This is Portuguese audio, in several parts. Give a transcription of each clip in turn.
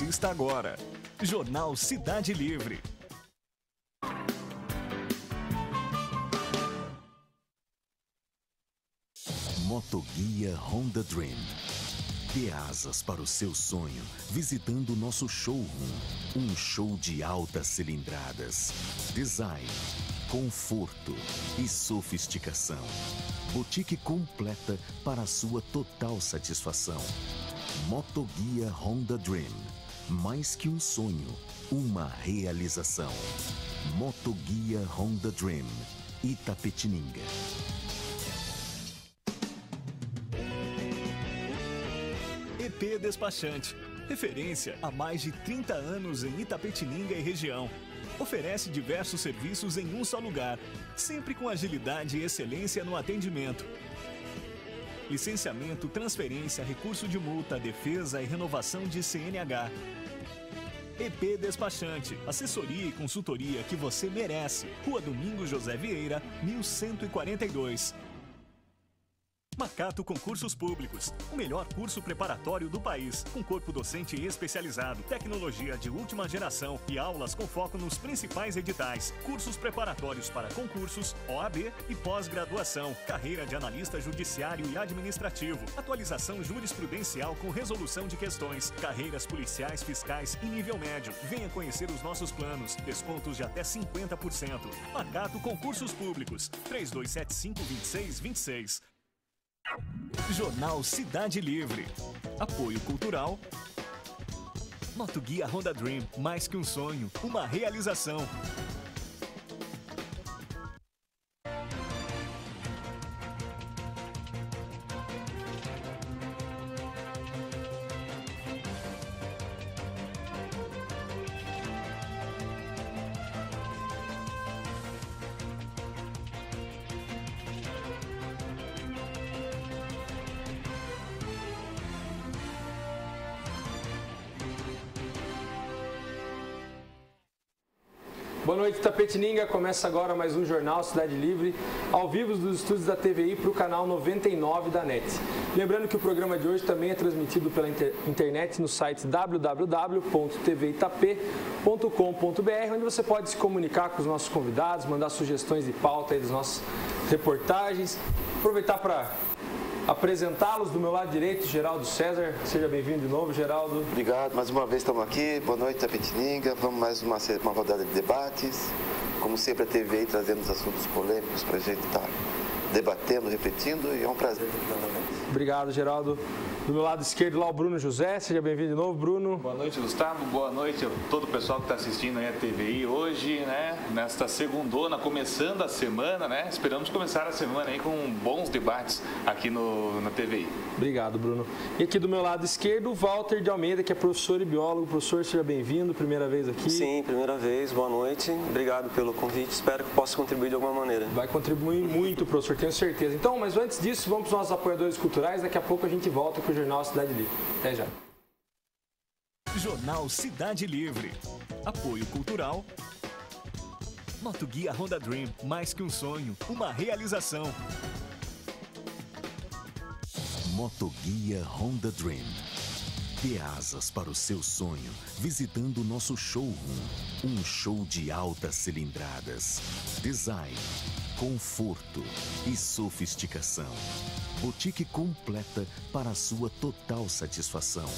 Assista agora. Jornal Cidade Livre. Motoguia Honda Dream. Dê asas para o seu sonho visitando nosso showroom. Um show de altas cilindradas. Design, conforto e sofisticação. Boutique completa para a sua total satisfação. Motoguia Honda Dream. Mais que um sonho, uma realização. Motoguia Honda Dream. Itapetininga. EP Despachante. Referência há mais de 30 anos em Itapetininga e região. Oferece diversos serviços em um só lugar, sempre com agilidade e excelência no atendimento. Licenciamento, transferência, recurso de multa, defesa e renovação de CNH. EP Despachante, assessoria e consultoria que você merece. Rua Domingos José Vieira, 1142. Macato Concursos Públicos, o melhor curso preparatório do país, com corpo docente especializado, tecnologia de última geração e aulas com foco nos principais editais, cursos preparatórios para concursos, OAB e pós-graduação, carreira de analista judiciário e administrativo, atualização jurisprudencial com resolução de questões, carreiras policiais, fiscais e nível médio. Venha conhecer os nossos planos, descontos de até 50%. Macato Concursos Públicos, 3275-2626. Jornal Cidade Livre. Apoio cultural. Motoguia Honda Dream, mais que um sonho, uma realização. Boa noite, Itapetininga. Começa agora mais um Jornal Cidade Livre, ao vivo dos estúdios da TVI para o canal 99 da NET. Lembrando que o programa de hoje também é transmitido pela internet no site www.tvitap.com.br, onde você pode se comunicar com os nossos convidados, mandar sugestões de pauta aí das nossas reportagens. Aproveitar para apresentá-los. Do meu lado direito, Geraldo César. Seja bem-vindo de novo, Geraldo. Obrigado. Mais uma vez estamos aqui. Boa noite, Itapetininga. Vamos mais uma rodada de debates. Como sempre, a TVI trazendo os assuntos polêmicos para a gente estar debatendo, repetindo, e é um prazer. Obrigado, Geraldo. Do meu lado esquerdo, lá o Bruno José. Seja bem-vindo de novo, Bruno. Boa noite, Gustavo. Boa noite a todo o pessoal que está assistindo aí a TVI hoje, né? Nesta segundona, começando a semana, né? Esperamos começar a semana aí com bons debates aqui na TVI. Obrigado, Bruno. E aqui do meu lado esquerdo, o Walter de Almeida, que é professor e biólogo. Professor, seja bem-vindo. Primeira vez aqui. Sim, primeira vez. Boa noite. Obrigado pelo convite. Espero que possa contribuir de alguma maneira. Vai contribuir muito, professor, tenho certeza. Então, mas antes disso, vamos para os nossos apoiadores culturais. Daqui a pouco a gente volta com o Jornal Cidade Livre. Até já. Jornal Cidade Livre. Apoio cultural. Motoguia Honda Dream, mais que um sonho, uma realização. Motoguia Honda Dream. Dê asas para o seu sonho visitando o nosso showroom. Um show de altas cilindradas. Design, conforto e sofisticação. Boutique completa para a sua total satisfação.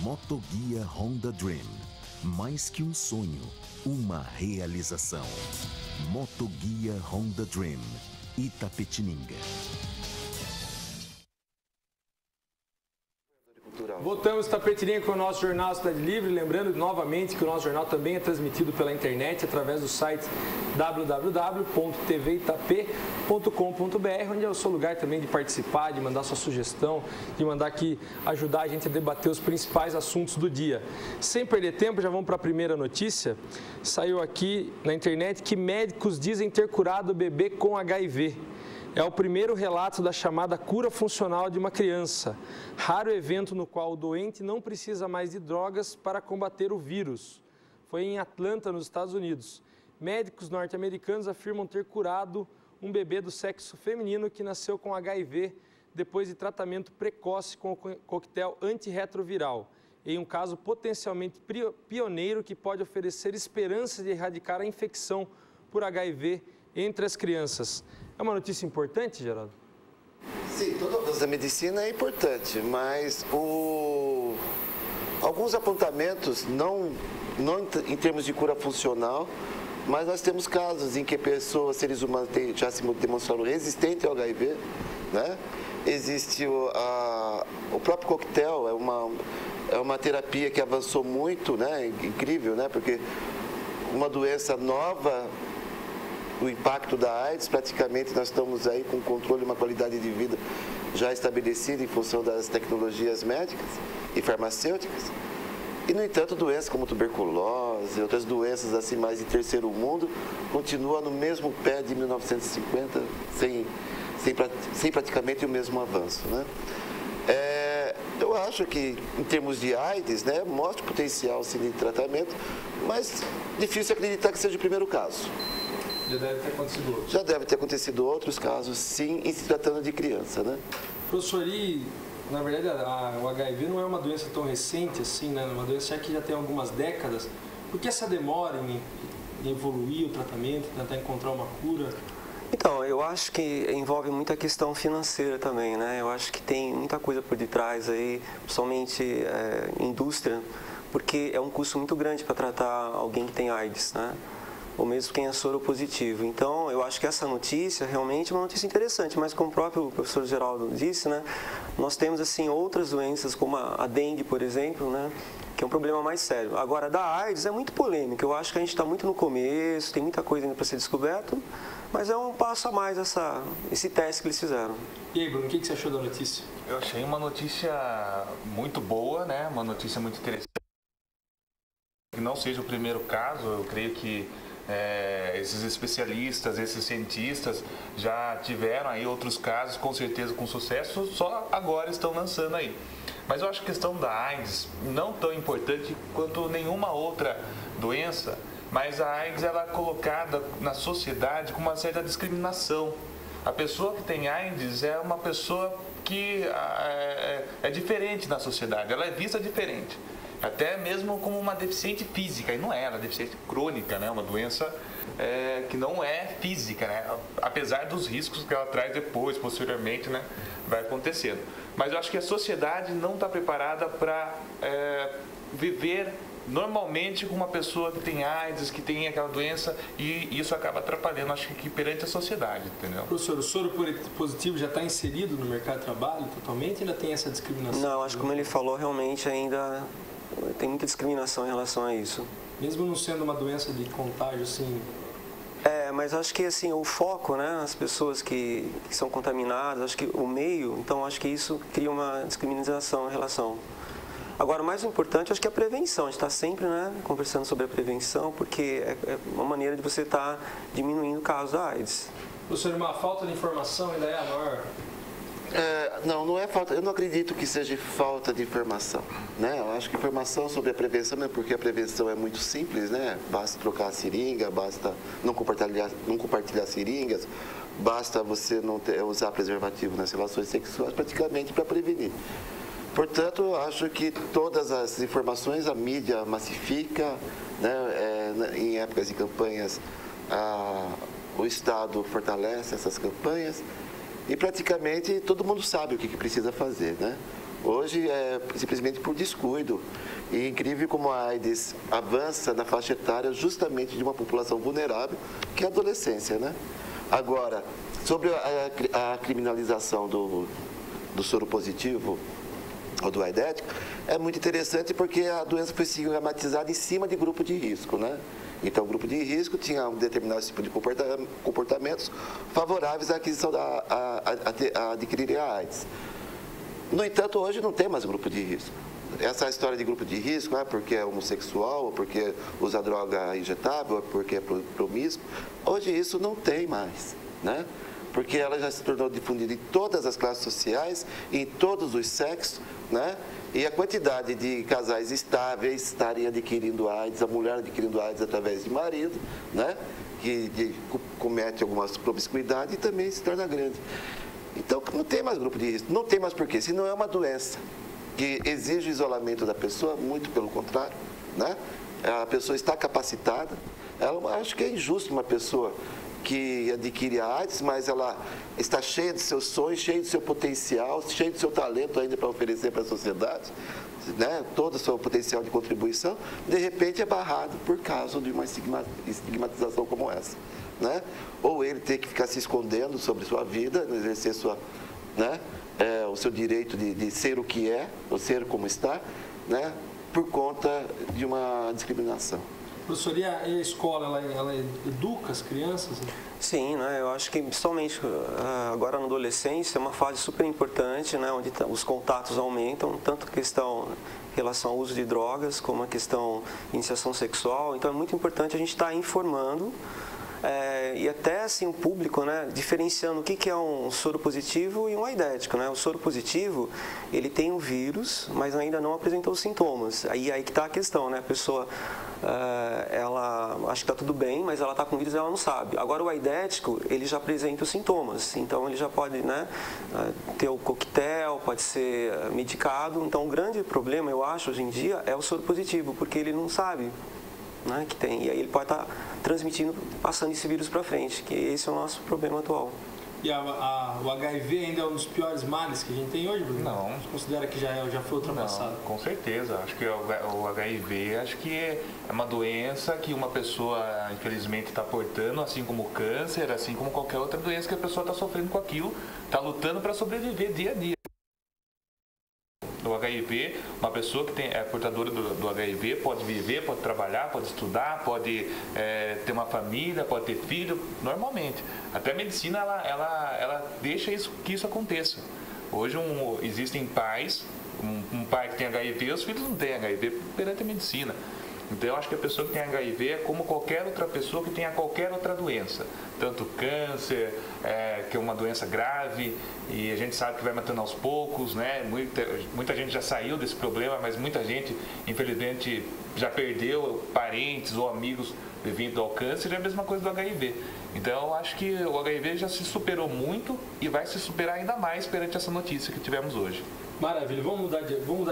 Motoguia Honda Dream. Mais que um sonho, uma realização. Motoguia Honda Dream. Itapetininga. Voltamos, Itapetininga, com o nosso Jornal Cidade Livre. Lembrando novamente que o nosso jornal também é transmitido pela internet através do site www.tvitap.com.br, onde é o seu lugar também de participar, de mandar sua sugestão, de mandar aqui ajudar a gente a debater os principais assuntos do dia. Sem perder tempo, já vamos para a primeira notícia. Saiu aqui na internet que médicos dizem ter curado o bebê com HIV. É o primeiro relato da chamada cura funcional de uma criança, raro evento no qual o doente não precisa mais de drogas para combater o vírus. Foi em Atlanta, nos Estados Unidos. Médicos norte-americanos afirmam ter curado um bebê do sexo feminino que nasceu com HIV depois de tratamento precoce com o coquetel antirretroviral. em um caso potencialmente pioneiro que pode oferecer esperança de erradicar a infecção por HIV entre as crianças. É uma notícia importante, Geraldo? Sim, todo avanço da medicina é importante, mas alguns apontamentos, não em termos de cura funcional, mas nós temos casos em que pessoas, seres humanos, já se demonstraram resistentes ao HIV, né? Existe o próprio coquetel, é uma terapia que avançou muito, né? Incrível, né? Porque uma doença nova, o impacto da AIDS, praticamente nós estamos aí com controle e uma qualidade de vida já estabelecida em função das tecnologias médicas e farmacêuticas. E, no entanto, doenças como tuberculose e outras doenças assim mais de terceiro mundo continuam no mesmo pé de 1950, sem praticamente o mesmo avanço, né? Eu acho que, em termos de AIDS, né, mostra o potencial sim, de tratamento, mas difícil acreditar que seja o primeiro caso. Já deve ter acontecido outros. Já deve ter acontecido outros casos, sim, em se tratando de criança, né? Professor, na verdade, o HIV não é uma doença tão recente assim, né? É uma doença que já tem algumas décadas. Por que essa demora em evoluir o tratamento, tentar encontrar uma cura? Então, eu acho que envolve muita questão financeira também, né? Eu acho que tem muita coisa por detrás aí, principalmente indústria, porque é um custo muito grande para tratar alguém que tem AIDS, né? Ou mesmo quem é soro positivo. Então, eu acho que essa notícia realmente é uma notícia interessante, mas como o próprio professor Geraldo disse, né? Nós temos, assim, outras doenças, como a dengue, por exemplo, né? Que é um problema mais sério. Agora, da AIDS é muito polêmico. Eu acho que a gente está muito no começo, tem muita coisa ainda para ser descoberta, mas é um passo a mais esse teste que eles fizeram. E aí, Bruno, o que você achou da notícia? Eu achei uma notícia muito boa, né? Uma notícia muito interessante. Que não seja o primeiro caso, eu creio que esses especialistas, esses cientistas já tiveram aí outros casos, com certeza com sucesso, só agora estão lançando aí. Mas eu acho que a questão da AIDS não tão importante quanto nenhuma outra doença, mas a AIDS ela é colocada na sociedade com uma certa discriminação. A pessoa que tem AIDS é uma pessoa que é diferente na sociedade, ela é vista diferente. Até mesmo como uma deficiente física, e não é, ela é deficiente crônica, né? Uma doença que não é física, né? Apesar dos riscos que ela traz depois, posteriormente, né? Vai acontecendo. Mas eu acho que a sociedade não está preparada para viver normalmente com uma pessoa que tem AIDS, que tem aquela doença, e isso acaba atrapalhando, acho que perante a sociedade, entendeu? Professor, o soro positivo já está inserido no mercado de trabalho totalmente, ainda tem essa discriminação? Não, acho que como ele falou, realmente ainda tem muita discriminação em relação a isso. Mesmo não sendo uma doença de contágio, assim... Mas acho que assim, o foco, né, as pessoas que são contaminadas, acho que o meio, então acho que isso cria uma discriminação em relação. Agora, o mais importante, acho que é a prevenção. A gente está sempre, né, conversando sobre a prevenção, porque é uma maneira de você estar diminuindo o caso da AIDS. Professor, uma falta de informação ainda é a maior? Não é falta, eu não acredito que seja falta de informação, né? Eu acho que informação sobre a prevenção, mesmo porque a prevenção é muito simples, né? Basta trocar a seringa, basta não compartilhar seringas, basta você não usar preservativo nas relações sexuais praticamente para prevenir. Portanto, eu acho que todas as informações a mídia massifica, né? Em épocas de campanhas, o Estado fortalece essas campanhas. E praticamente todo mundo sabe o que precisa fazer, né? Hoje é simplesmente por descuido. E é incrível como a AIDS avança na faixa etária justamente de uma população vulnerável, que é a adolescência, né? Agora, sobre a criminalização do soro positivo ou do AIDS ético, é muito interessante porque a doença foi estigmatizada em cima de grupo de risco, né? Então, o grupo de risco tinha um determinado tipo de comportamentos favoráveis à aquisição a adquirir a AIDS. No entanto, hoje não tem mais grupo de risco. Essa história de grupo de risco, porque é homossexual, ou porque usa droga injetável, ou porque é promíscuo, hoje isso não tem mais, né? Porque ela já se tornou difundida em todas as classes sociais, em todos os sexos, né? E a quantidade de casais estáveis estarem adquirindo AIDS, a mulher adquirindo AIDS através de marido, né? Que comete algumas promiscuidades e também se torna grande. Então, não tem mais grupo de risco. Não tem mais por quê? Se não é uma doença que exige o isolamento da pessoa, muito pelo contrário, né? A pessoa está capacitada. Acho que é injusto uma pessoa que adquire a AIDS, mas ela está cheia de seus sonhos, cheia do seu potencial, cheia do seu talento ainda para oferecer para a sociedade, né? Todo o seu potencial de contribuição, de repente é barrado por causa de uma estigmatização como essa, né? Ou ele ter que ficar se escondendo sobre sua vida, exercer sua, né? O seu direito de ser o que é, ou ser como está, né? Por conta de uma discriminação. Professor, e a escola, ela educa as crianças? Sim, né? Eu acho que principalmente agora na adolescência é uma fase super importante, né? Onde os contatos aumentam, tanto a questão em relação ao uso de drogas, como a questão de iniciação sexual. Então é muito importante a gente estar informando e até assim o público, né, diferenciando o que é um soro positivo e um aidético, né? O soro positivo, ele tem o vírus, mas ainda não apresentou os sintomas. Aí que está a questão, né? A pessoa, ela acha que está tudo bem, mas ela está com vírus e ela não sabe. Agora o aidético, ele já apresenta os sintomas, então ele já pode, né, ter o coquetel, pode ser medicado. Então o grande problema, eu acho, hoje em dia, é o soro positivo, porque ele não sabe, né, que tem, e aí ele pode estar transmitindo, passando esse vírus para frente, que esse é o nosso problema atual. E o HIV ainda é um dos piores males que a gente tem hoje, Bruno? Não. Você considera que já foi ultrapassado? Não, com certeza. Acho que o HIV acho que é uma doença que uma pessoa, infelizmente, está portando, assim como o câncer, assim como qualquer outra doença que a pessoa está sofrendo com aquilo, está lutando para sobreviver dia a dia. O HIV, uma pessoa que é portadora do HIV pode viver, pode trabalhar, pode estudar, pode ter uma família, pode ter filho, normalmente. Até a medicina, ela deixa que isso aconteça. Hoje existem pais, um pai que tem HIV, os filhos não têm HIV perante a medicina. Então, eu acho que a pessoa que tem HIV é como qualquer outra pessoa que tenha qualquer outra doença. Tanto câncer, que é uma doença grave, e a gente sabe que vai matando aos poucos, né? Muita gente já saiu desse problema, mas muita gente, infelizmente, já perdeu parentes ou amigos devido ao câncer, e é a mesma coisa do HIV. Então, eu acho que o HIV já se superou muito e vai se superar ainda mais perante essa notícia que tivemos hoje. Maravilha, vamos mudar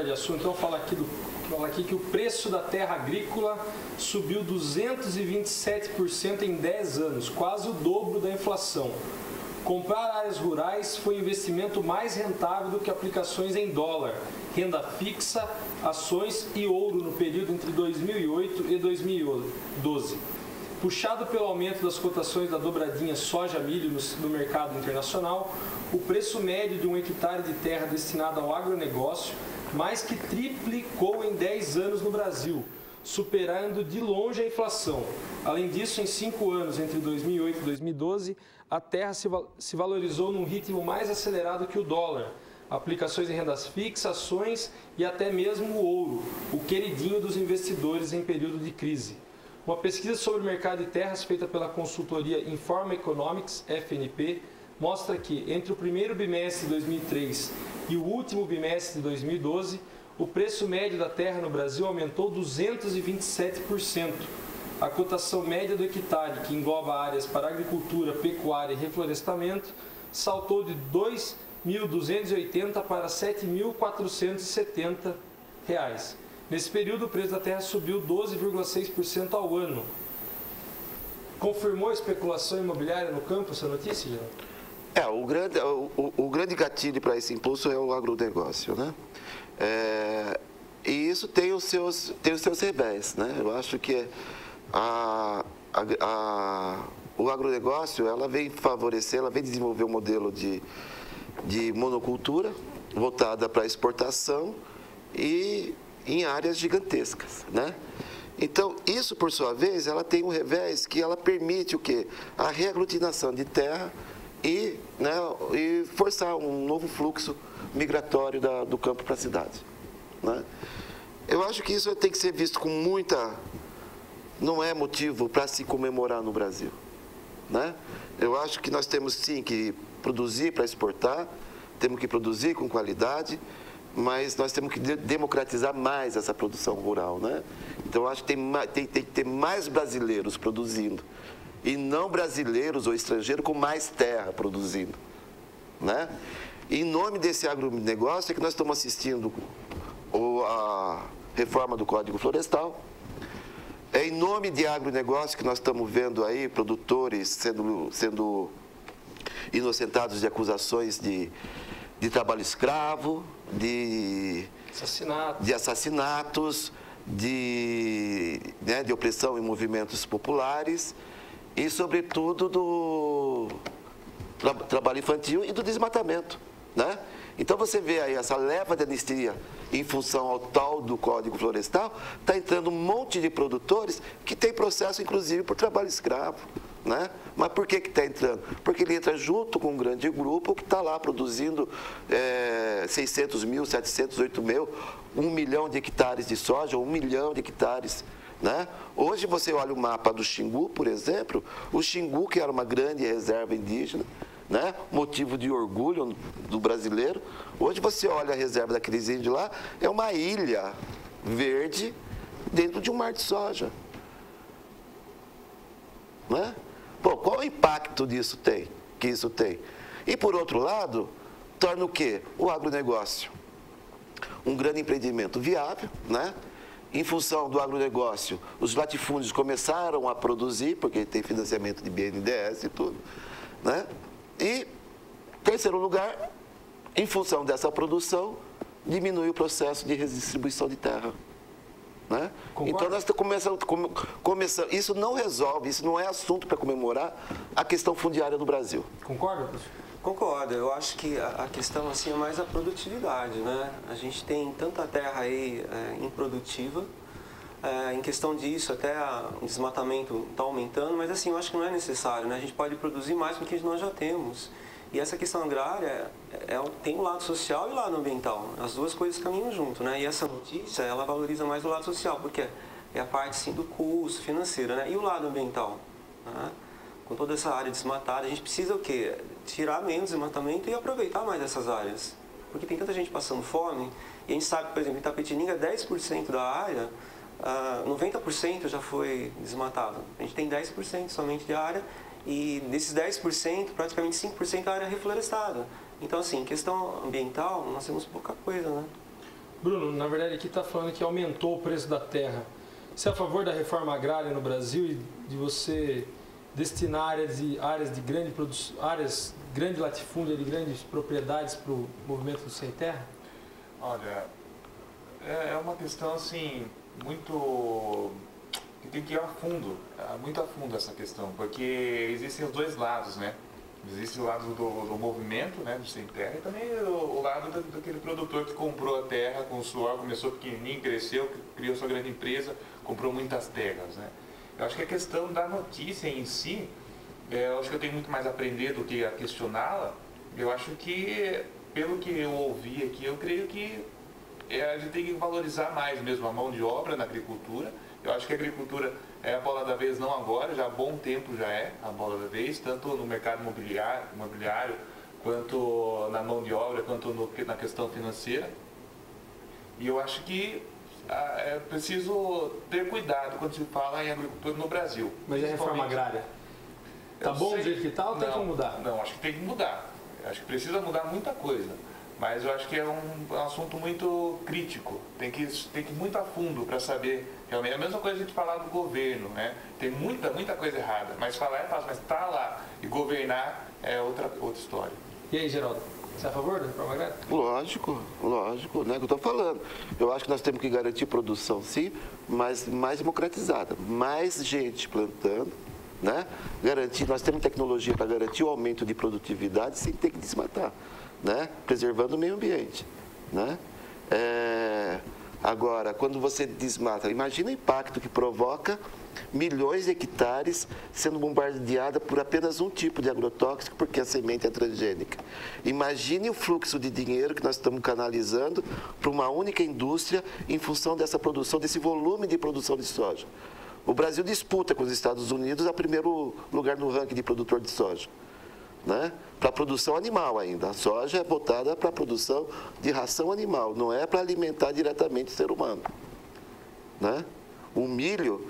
de assunto. Então, falar aqui que o preço da terra agrícola subiu 227% em 10 anos, quase o dobro da inflação. Comprar áreas rurais foi o investimento mais rentável do que aplicações em dólar, renda fixa, ações e ouro no período entre 2008 e 2012. Puxado pelo aumento das cotações da dobradinha soja-milho no mercado internacional, o preço médio de um hectare de terra destinado ao agronegócio mais que triplicou em 10 anos no Brasil, superando de longe a inflação. Além disso, em 5 anos, entre 2008 e 2012, a terra se valorizou num ritmo mais acelerado que o dólar, aplicações em rendas fixas, ações e até mesmo o ouro, o queridinho dos investidores em período de crise. Uma pesquisa sobre o mercado de terras feita pela consultoria Informa Economics, FNP, mostra que entre o primeiro bimestre de 2003 e o último bimestre de 2012, o preço médio da terra no Brasil aumentou 227%. A cotação média do hectare, que engloba áreas para agricultura, pecuária e reflorestamento, saltou de R$ 2.280 para R$ 7.470. Nesse período, o preço da terra subiu 12,6% ao ano. Confirmou a especulação imobiliária no campo essa notícia, Jean? O grande gatilho para esse impulso é o agronegócio, né? E isso tem os seus revés, né? Eu acho que o agronegócio, ela vem favorecer, ela vem desenvolver um modelo de monocultura voltada para a exportação e em áreas gigantescas, né? Então, isso, por sua vez, ela tem um revés que ela permite o quê? A reaglutinação de terra e forçar um novo fluxo migratório do campo para a cidade, né? Eu acho que isso tem que ser visto com muita... Não é motivo para se comemorar no Brasil, né? Eu acho que nós temos, sim, que produzir para exportar, temos que produzir com qualidade, mas nós temos que democratizar mais essa produção rural, né? Então, eu acho que tem que ter mais brasileiros produzindo, e não brasileiros ou estrangeiros com mais terra produzindo, né? E em nome desse agronegócio é que nós estamos assistindo a reforma do Código Florestal. É em nome de agronegócio que nós estamos vendo aí produtores sendo inocentados de acusações de trabalho escravo, de assassinatos, de opressão em movimentos populares e, sobretudo, do trabalho infantil e do desmatamento, né? Então, você vê aí essa leva de anistia em função ao tal do Código Florestal, está entrando um monte de produtores que tem processo, inclusive, por trabalho escravo, né? Mas por que está entrando? Porque ele entra junto com um grande grupo que está lá produzindo 600 mil, 708 mil, 1 milhão de hectares de soja, 1 milhão de hectares, né? Hoje você olha o mapa do Xingu, por exemplo, o Xingu, que era uma grande reserva indígena, né? Motivo de orgulho do brasileiro. Hoje você olha a reserva daqueles índios lá, é uma ilha verde dentro de um mar de soja, né? Pô, qual o impacto que isso tem? E por outro lado, torna o quê? O agronegócio um grande empreendimento viável, né? Em função do agronegócio, os latifúndios começaram a produzir, porque tem financiamento de BNDES e tudo, né? E, terceiro lugar, em função dessa produção, diminui o processo de redistribuição de terra, né? Então, nós começamos, isso não resolve, isso não é assunto para comemorar a questão fundiária do Brasil. Concorda, professor? Concordo, eu acho que a questão assim, é mais a produtividade, né? A gente tem tanta terra aí improdutiva, em questão disso até o desmatamento está aumentando, mas assim, eu acho que não é necessário, né? A gente pode produzir mais do que nós já temos. E essa questão agrária tem o lado social e o lado ambiental, as duas coisas caminham junto, né? E essa notícia, ela valoriza mais o lado social, porque é a parte sim, do custo financeiro, né? E o lado ambiental, né? Com toda essa área desmatada, a gente precisa o quê? Tirar menos desmatamento e aproveitar mais essas áreas. Porque tem tanta gente passando fome, e a gente sabe, por exemplo, em Itapetininga, 10% da área, 90% já foi desmatado. A gente tem 10% somente de área, e desses 10%, praticamente 5% é área reflorestada. Então, assim, em questão ambiental, nós temos pouca coisa, né? Bruno, na verdade aqui está falando que aumentou o preço da terra. Você é a favor da reforma agrária no Brasil e de você destinar áreas de grande produção, grande latifúndio, de grandes propriedades para o movimento sem terra? Olha, é uma questão assim, muito... que tem que ir a fundo, muito a fundo essa questão, porque existem os dois lados, né? Existe o lado do movimento, né, do sem terra, e também o lado daquele produtor que comprou a terra com suor, começou pequenininho, cresceu, criou sua grande empresa, comprou muitas terras, né? Eu acho que a questão da notícia em si, eu acho que eu tenho muito mais a aprender do que a questioná-la. Eu acho que, pelo que eu ouvi aqui, eu creio que a gente tem que valorizar mais mesmo a mão de obra na agricultura. Eu acho que a agricultura é a bola da vez, não agora, já há bom tempo já é a bola da vez, tanto no mercado imobiliário quanto na mão de obra, quanto na questão financeira. E eu acho que é preciso ter cuidado quando se fala em agricultura no Brasil. Mas a reforma agrária? Tá bom do jeito que está ou tem que mudar? Não, acho que tem que mudar. Acho que precisa mudar muita coisa. Mas eu acho que é um assunto muito crítico. Tem que ir muito a fundo para saber. Realmente, é a mesma coisa a gente falar do governo, né? Tem muita coisa errada. Mas falar é fácil, mas estar lá e governar é outra história. E aí, Geraldo? Você é a favor da reforma agrária? Lógico, né? Que eu estou falando. Eu acho que nós temos que garantir produção, sim, mas mais democratizada. Mais gente plantando, né? Nós temos tecnologia para garantir o aumento de produtividade sem ter que desmatar, né? Preservando o meio ambiente, né? Agora, quando você desmata, imagina o impacto que provoca milhões de hectares sendo bombardeada por apenas um tipo de agrotóxico, porque a semente é transgênica. Imagine o fluxo de dinheiro que nós estamos canalizando para uma única indústria em função dessa produção, desse volume de produção de soja. O Brasil disputa com os Estados Unidos a primeiro lugar no ranking de produtor de soja, né? Para a produção animal ainda. A soja é voltada para a produção de ração animal, não é para alimentar diretamente o ser humano, né? O milho,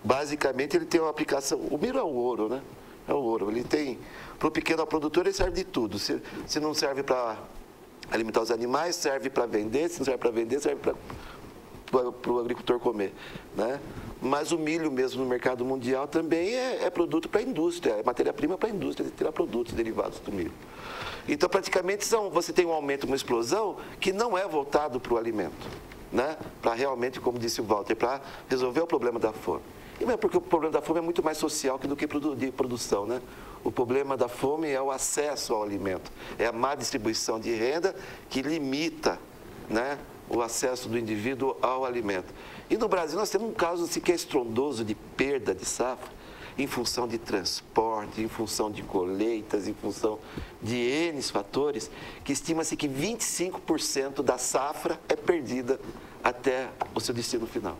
basicamente, ele tem uma aplicação... O milho é o ouro, né? É o ouro. Ele tem... Para o pequeno produtor, ele serve de tudo. Se não serve para alimentar os animais, serve para vender, se não serve para vender, serve para o agricultor comer, né? Mas o milho mesmo no mercado mundial também é produto para a indústria, é matéria-prima para a indústria de tirar produtos derivados do milho. Então, praticamente, você tem um aumento, uma explosão que não é voltado para o alimento, né? Para realmente, como disse o Walter, para resolver o problema da fome. E mesmo porque o problema da fome é muito mais social do que de produção, né? O problema da fome é o acesso ao alimento, é a má distribuição de renda que limita, né, o acesso do indivíduo ao alimento. E no Brasil nós temos um caso assim, que é estrondoso de perda de safra, em função de transporte, em função de colheitas, em função de N fatores, que estima-se que 25% da safra é perdida até o seu destino final.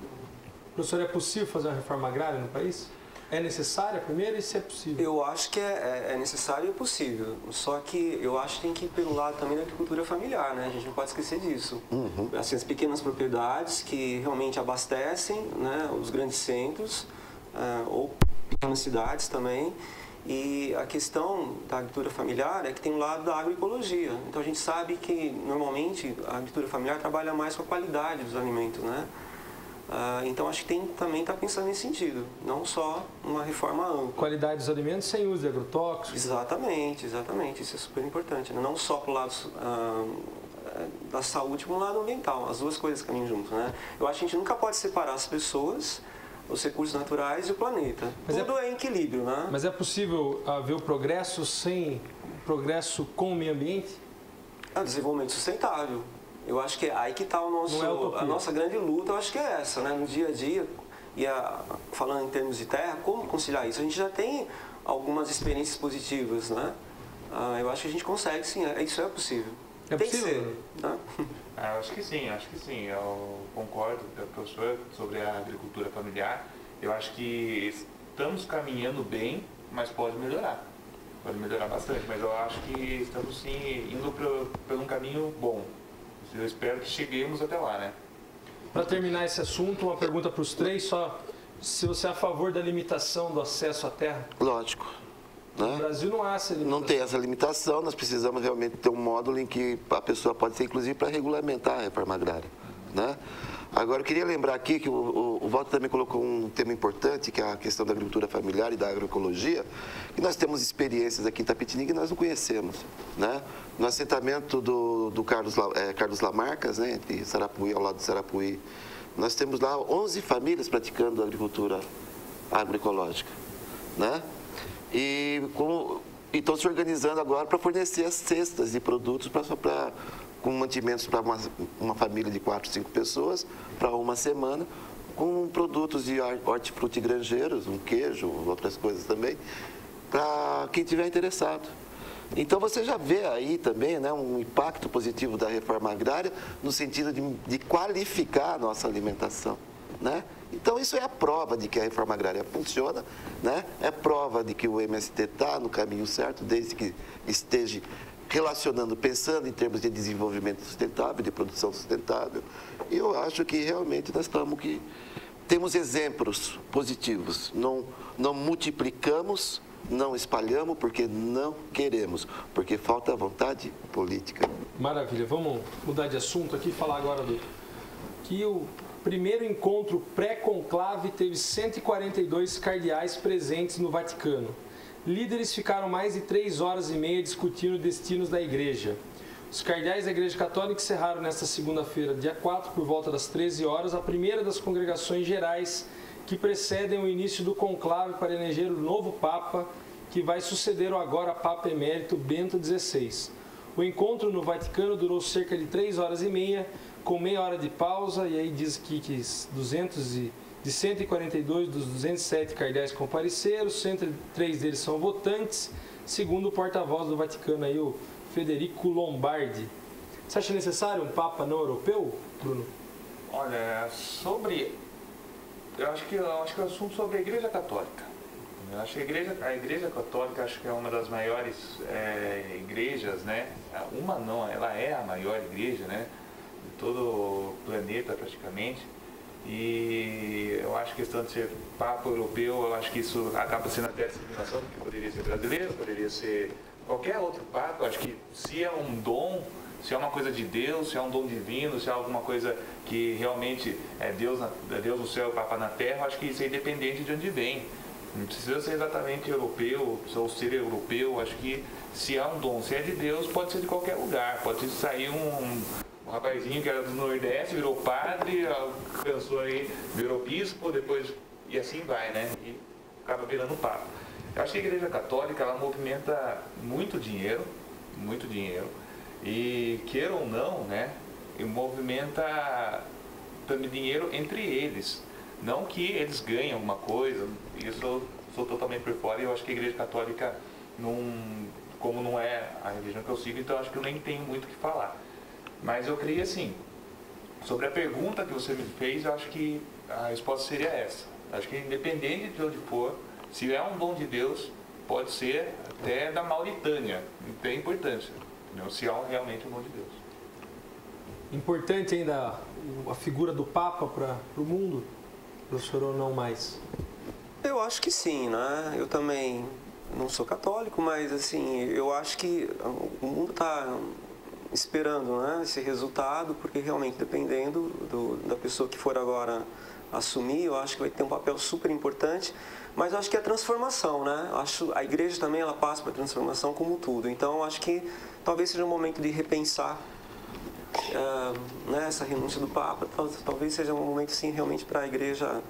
Professor, é possível fazer uma reforma agrária no país? É necessária primeiro e se é possível? Eu acho que é necessário e é possível. Só que eu acho que tem que ir pelo lado também da agricultura familiar, né? A gente não pode esquecer disso. Assim, as pequenas propriedades que realmente abastecem, né, os grandes centros, ou pequenas cidades também. E a questão da agricultura familiar é que tem um lado da agroecologia. Então a gente sabe que normalmente a agricultura familiar trabalha mais com a qualidade dos alimentos, né? Então acho que também está pensando nesse sentido, não só uma reforma ampla. Qualidade dos alimentos sem uso de agrotóxicos. Exatamente, isso é super importante, né? Não só para o lado da saúde, como o lado ambiental, as duas coisas caminham junto, né? Eu acho que a gente nunca pode separar as pessoas, os recursos naturais e o planeta. Tudo é em equilíbrio, né? Mas é possível haver o progresso sem progresso com o meio ambiente? Desenvolvimento sustentável. Eu acho que é aí que está a nossa grande luta, eu acho que é essa, né? No dia a dia, falando em termos de terra, como conciliar isso? A gente já tem algumas experiências positivas, né? Eu acho que a gente consegue, sim, isso é possível. É tem possível? Que ser, né? Eu acho que sim. Eu concordo com o professor sobre a agricultura familiar. Eu acho que estamos caminhando bem, mas pode melhorar. Pode melhorar bastante, mas eu acho que estamos sim indo por um caminho bom. Eu espero que cheguemos até lá, né? Para terminar esse assunto, uma pergunta para os três, só se você é a favor da limitação do acesso à terra? Lógico. Né? No Brasil não há essa limitação. Não tem essa limitação, nós precisamos realmente ter um módulo em que a pessoa pode ser, inclusive, para regulamentar a reforma agrária. Né? Agora, eu queria lembrar aqui que o Walter também colocou um tema importante, que é a questão da agricultura familiar e da agroecologia, que nós temos experiências aqui em Itapetininga que nós não conhecemos. Né? No assentamento do Carlos Lamarcas, né, entre Sarapuí, ao lado de Sarapuí, nós temos lá 11 famílias praticando agricultura agroecológica. Né? E estão se organizando agora para fornecer as cestas de produtos com mantimentos para uma família de 4, 5 pessoas, para uma semana, com produtos de hortifruti granjeiros, um queijo, outras coisas também, para quem estiver interessado. Então você já vê aí também, né, um impacto positivo da reforma agrária no sentido de qualificar a nossa alimentação. Né? Então isso é a prova de que a reforma agrária funciona, né? É prova de que o MST está no caminho certo, desde que esteja relacionando, pensando em termos de desenvolvimento sustentável, de produção sustentável. E eu acho que realmente nós temos exemplos positivos. Não multiplicamos, não espalhamos porque não queremos, porque falta vontade política. Maravilha. Vamos mudar de assunto aqui e falar agora que o primeiro encontro pré-conclave teve 142 cardeais presentes no Vaticano. Líderes ficaram mais de 3 horas e meia discutindo destinos da igreja. Os cardeais da Igreja Católica encerraram nesta segunda-feira, dia 4, por volta das 13 horas, a primeira das congregações gerais que precedem o início do conclave para eleger o novo Papa, que vai suceder o agora Papa Emérito Bento XVI. O encontro no Vaticano durou cerca de 3 horas e meia, com meia hora de pausa, e aí diz que de 142 dos 207 cardeais compareceram, 103 deles são votantes, segundo o porta-voz do Vaticano, aí, o Federico Lombardi. Você acha necessário um Papa não europeu, Bruno? Olha, eu acho que é um assunto sobre a Igreja Católica. Eu acho que a Igreja Católica acho que é uma das maiores igrejas, né? Ela é a maior igreja, né? De todo o planeta praticamente. E eu acho que a questão de ser Papa europeu, eu acho que isso acaba sendo até discriminação, porque poderia ser brasileiro, poderia ser qualquer outro Papa. Eu acho que se é um dom se é uma coisa de Deus, se é um dom divino, se é alguma coisa que realmente é Deus no céu e o Papa na terra, eu acho que isso é independente de onde vem. Não precisa ser exatamente europeu, ou ser europeu. Acho que se é um dom, se é de Deus, pode ser de qualquer lugar. Pode sair um rapazinho que era do Nordeste, virou padre, alcançou aí, virou bispo, depois, e assim vai, né? E acaba virando papa. Eu acho que a Igreja Católica, ela movimenta muito dinheiro, e queira ou não, né? E movimenta também dinheiro entre eles. Não que eles ganhem alguma coisa, isso eu sou totalmente por fora, e eu acho que a Igreja Católica, como não é a religião que eu sigo, então eu acho que eu nem tenho muito o que falar. Mas eu creio assim, sobre a pergunta que você me fez, eu acho que a resposta seria essa. Acho que independente de onde for, se é um dom de Deus, pode ser até da Mauritânia, não tem importância, entendeu? Se é realmente um dom de Deus. Importante ainda a figura do Papa para o mundo, professor, ou não mais? Eu acho que sim, né? Eu também não sou católico, mas assim, eu acho que o mundo está esperando, né, esse resultado, porque realmente dependendo da pessoa que for agora assumir, eu acho que vai ter um papel super importante, mas eu acho que é a transformação, né? A igreja também ela passa por transformação como tudo, então eu acho que talvez seja um momento de repensar né, essa renúncia do Papa, talvez seja um momento sim realmente para a igreja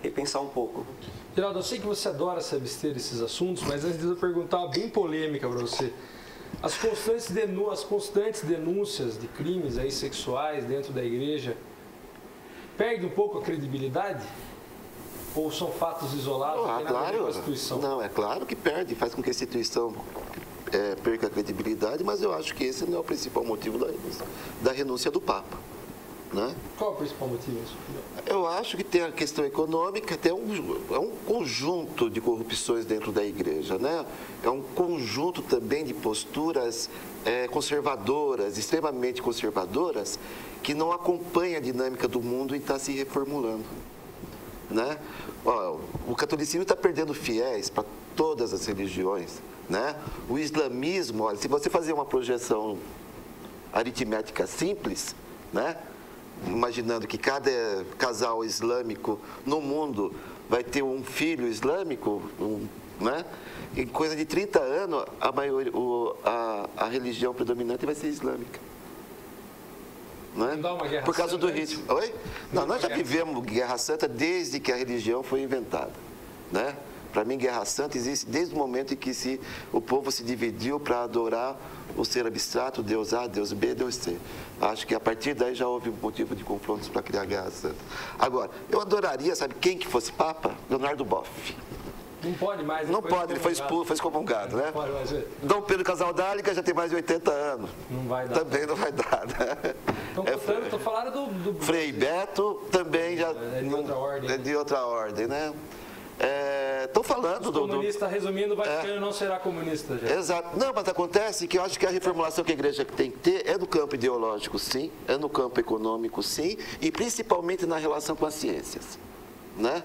repensar um pouco. Geraldo, eu sei que você adora se abster desses assuntos, mas antes de eu perguntar uma bem polêmica para você. As constantes denúncias de crimes aí sexuais dentro da igreja perdem um pouco a credibilidade? Ou são fatos isolados? Ah, tem nada a ver claro. com a instituição? Não, é claro que perde, faz com que a instituição perca a credibilidade, mas eu acho que esse não é o principal motivo da renúncia do Papa. Né? Qual é o principal motivo disso? Eu acho que tem a questão econômica, tem um conjunto de corrupções dentro da igreja, né? É um conjunto também de posturas conservadoras, extremamente conservadoras, que não acompanha a dinâmica do mundo e está se reformulando. Né? Ó, o catolicismo está perdendo fiéis para todas as religiões. Né? O islamismo, olha, se você fazer uma projeção aritmética simples, né? Imaginando que cada casal islâmico no mundo vai ter um filho islâmico, né? Em coisa de 30 anos, a religião predominante vai ser islâmica. Né? Não dá uma guerra por causa do santa ritmo. Oi? Não, nós já vivemos Guerra Santa desde que a religião foi inventada. Né? Para mim, Guerra Santa existe desde o momento em que o povo se dividiu para adorar o ser abstrato, Deus A, Deus B, Deus C. Acho que a partir daí já houve um motivo de confrontos para criar Guerra Santa. Agora, eu adoraria, sabe quem que fosse Papa? Leonardo Boff. Não pode mais. Não pode, ele foi expulso, foi excomungado, né? Pode mais. Dom Pedro Casaldáliga já tem mais de 80 anos. Não vai dar. Também não vai dar, né? Estou falando do... Frei Beto também já... É de outra ordem. É de outra ordem, né? Estou falando do... comunista, resumindo, o Vaticano não será comunista já. Exato. Não, mas acontece que eu acho que a reformulação que a igreja tem que ter é no campo ideológico, sim, é no campo econômico, sim, e principalmente na relação com as ciências. Né?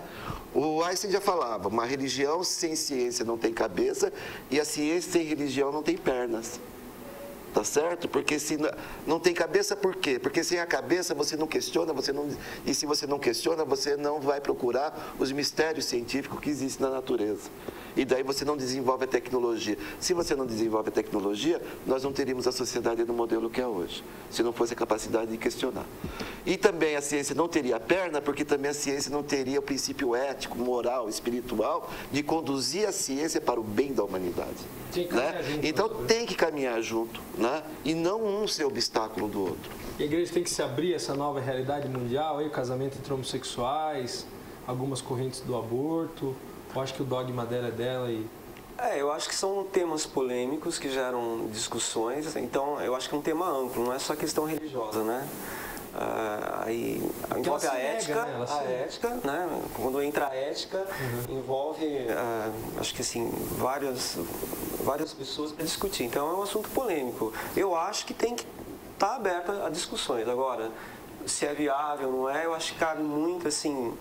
O Einstein já falava, uma religião sem ciência não tem cabeça e a ciência sem religião não tem pernas. Tá certo? Porque se não tem cabeça, por quê? Porque sem a cabeça você não questiona, e se você não questiona, você não vai procurar os mistérios científicos que existem na natureza. E daí você não desenvolve a tecnologia. Se você não desenvolve a tecnologia, nós não teríamos a sociedade no modelo que é hoje, se não fosse a capacidade de questionar. E também a ciência não teria a perna, porque também a ciência não teria o princípio ético, moral, espiritual, de conduzir a ciência para o bem da humanidade. Né? Junto, então tem que caminhar junto, né? E não um ser obstáculo do outro. E a igreja tem que se abrir a essa nova realidade mundial, aí, o casamento entre homossexuais, algumas correntes do aborto. Eu acho que o dogma dela é dela e... eu acho que são temas polêmicos que geram discussões, então eu acho que é um tema amplo, não é só questão religiosa, né? Aí envolve a ética, né? Quando entra a ética, envolve, acho que assim, várias pessoas para discutir. Então é um assunto polêmico. Eu acho que tem que estar aberta a discussões. Agora, se é viável ou não é, eu acho que cabe muito assim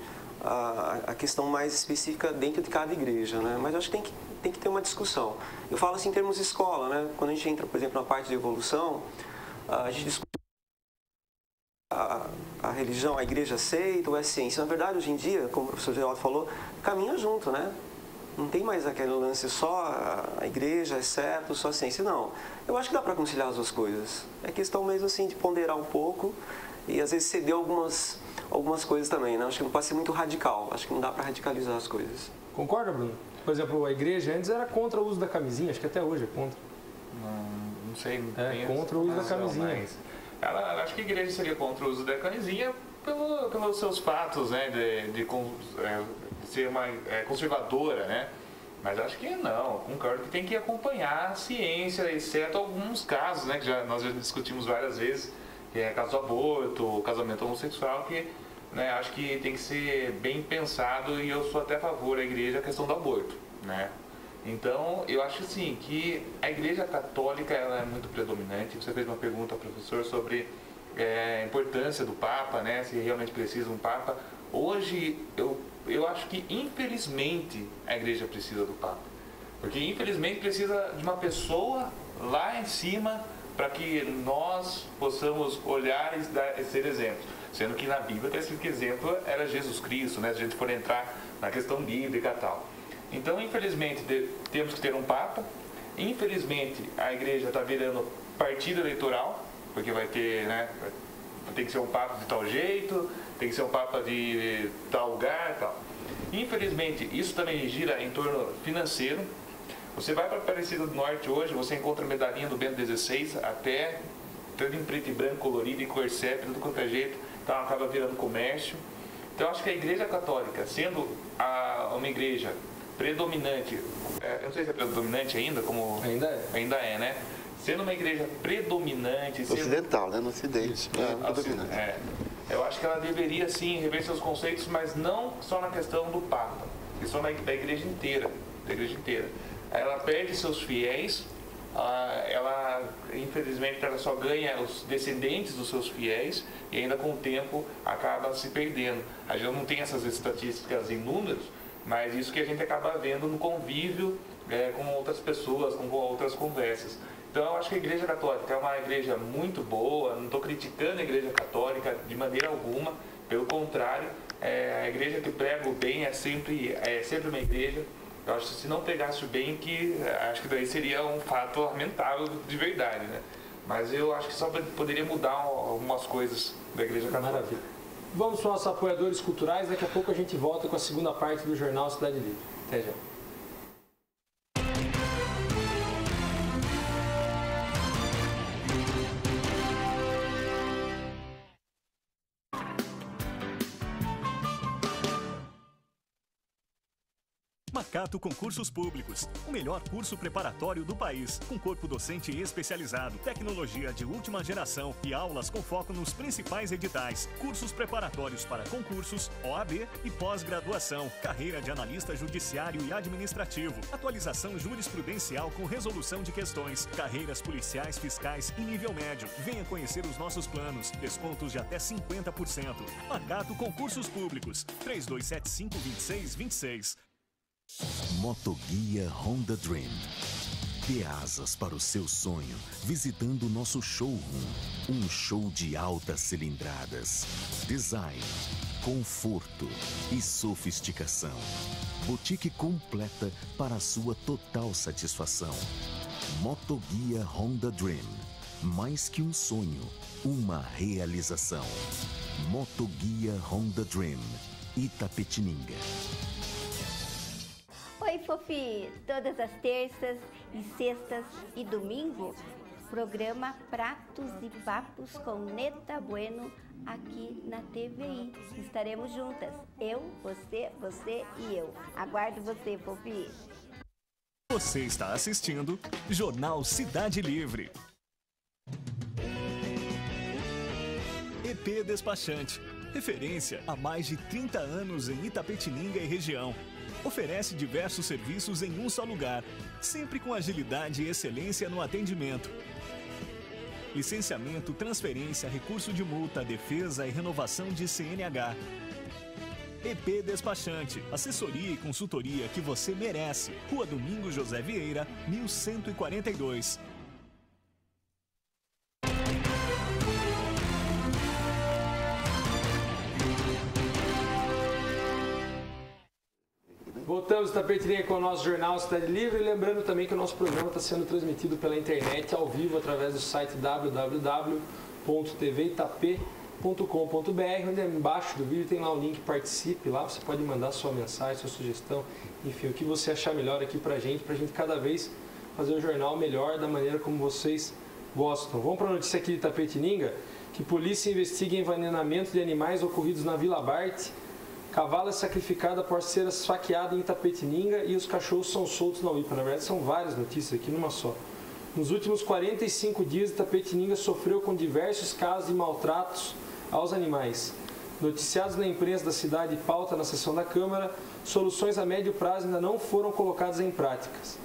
a questão mais específica dentro de cada igreja, né? Mas eu acho que tem que ter uma discussão. Eu falo assim em termos de escola, né? Quando a gente entra, por exemplo, na parte de evolução, a gente discute a religião, a igreja aceita ou é ciência. Na verdade, hoje em dia, como o professor Geraldo falou, caminha junto, né? Não tem mais aquele lance só a igreja é certo, só a ciência. Não, eu acho que dá para conciliar as duas coisas. É questão mesmo assim de ponderar um pouco e às vezes ceder algumas coisas também, né? Acho que não pode ser muito radical, acho que não dá para radicalizar as coisas. Concorda, Bruno? Por exemplo, a igreja antes era contra o uso da camisinha, acho que até hoje é contra. Não sei. Contra o uso da camisinha. Mas ela acho que a igreja seria contra o uso da camisinha pelos seus fatos, né, de ser uma conservadora, né? Mas acho que não, concordo que tem que acompanhar a ciência, exceto alguns casos, né, que nós já discutimos várias vezes, que é caso do aborto, casamento homossexual, que, né, acho que tem que ser bem pensado, e eu sou até a favor da igreja a questão do aborto, né? Então, eu acho assim, que a igreja católica ela é muito predominante. Você fez uma pergunta ao professor sobre a importância do Papa, né, se realmente precisa um Papa. Hoje, eu acho que, infelizmente, a igreja precisa do Papa. Porque, infelizmente, precisa de uma pessoa lá em cima para que nós possamos olhar e ser exemplos. Sendo que na Bíblia, esse exemplo era Jesus Cristo, né? Se a gente for entrar na questão bíblica e tal. Então, infelizmente, temos que ter um Papa. Infelizmente, a igreja está virando partido eleitoral, porque vai ter, né? Tem que ser um Papa de tal jeito, tem que ser um Papa de tal lugar e tal. Infelizmente, isso também gira em torno financeiro. Você vai para Aparecida do Norte hoje, você encontra a medalhinha do Bento XVI, até tudo em preto e branco, colorido, em cor sépia, tudo quanto é jeito, então acaba virando comércio. Então, acho que a Igreja Católica, sendo uma igreja predominante, eu não sei se é predominante ainda, como... Ainda é, né? Sendo uma igreja predominante... Ocidental, né? No Ocidente. Predominante. Eu acho que ela deveria, sim, rever seus conceitos, mas não só na questão do Papa, e só da igreja inteira. Ela perde seus fiéis, ela, infelizmente, ela só ganha os descendentes dos seus fiéis, e ainda com o tempo acaba se perdendo. A gente não tem essas estatísticas em números, mas isso que a gente acaba vendo no convívio com outras pessoas, com outras conversas. Então, eu acho que a Igreja Católica é uma igreja muito boa, não estou criticando a Igreja Católica de maneira alguma, pelo contrário, a igreja que prega o bem é sempre uma igreja. Eu acho que se não pegasse o bem, acho que daí seria um fato lamentável de verdade, né? Mas eu acho que só poderia mudar algumas coisas da Igreja Católica. Maravilha. Vamos para os nossos apoiadores culturais, daqui a pouco a gente volta com a segunda parte do Jornal Cidade Livre. Até já. Macato Concursos Públicos, o melhor curso preparatório do país, com corpo docente especializado, tecnologia de última geração e aulas com foco nos principais editais, cursos preparatórios para concursos, OAB e pós-graduação, carreira de analista judiciário e administrativo, atualização jurisprudencial com resolução de questões, carreiras policiais, fiscais e nível médio. Venha conhecer os nossos planos, descontos de até 50%. Macato Concursos Públicos, 3275-2626. Motoguia Honda Dream. Dê asas para o seu sonho visitando o nosso showroom. Um show de altas cilindradas, design, conforto e sofisticação. Boutique completa para a sua total satisfação. Motoguia Honda Dream. Mais que um sonho, uma realização. Motoguia Honda Dream. Itapetininga. Oi, Fofi! Todas as terças e sextas e domingo, programa Pratos e Papos com Neta Bueno aqui na TVI. Estaremos juntas, eu, você e eu. Aguardo você, Fofi! Você está assistindo Jornal Cidade Livre. EP Despachante, referência há mais de 30 anos em Itapetininga e região. Oferece diversos serviços em um só lugar, sempre com agilidade e excelência no atendimento. Licenciamento, transferência, recurso de multa, defesa e renovação de CNH. EP Despachante, assessoria e consultoria que você merece. Rua Domingos José Vieira, 1142. Voltamos, Tapetininga, com o nosso jornal Cidade Livre. E lembrando também que o nosso programa está sendo transmitido pela internet ao vivo através do site www.tvitap.com.br, onde embaixo do vídeo tem lá o link Participe. Lá você pode mandar sua mensagem, sua sugestão, enfim, o que você achar melhor aqui pra gente cada vez fazer o jornal melhor da maneira como vocês gostam. Vamos para a notícia aqui de Tapetininga, que polícia investiga envenenamento de animais ocorridos na Vila Bart. Cavalo é sacrificado após ser esfaqueado em Tapetininga e os cachorros são soltos na UIPA. Na verdade, são várias notícias aqui numa só. Nos últimos 45 dias, Tapetininga sofreu com diversos casos de maltratos aos animais. Noticiados na imprensa da cidade e pauta na sessão da Câmara, soluções a médio prazo ainda não foram colocadas em práticas.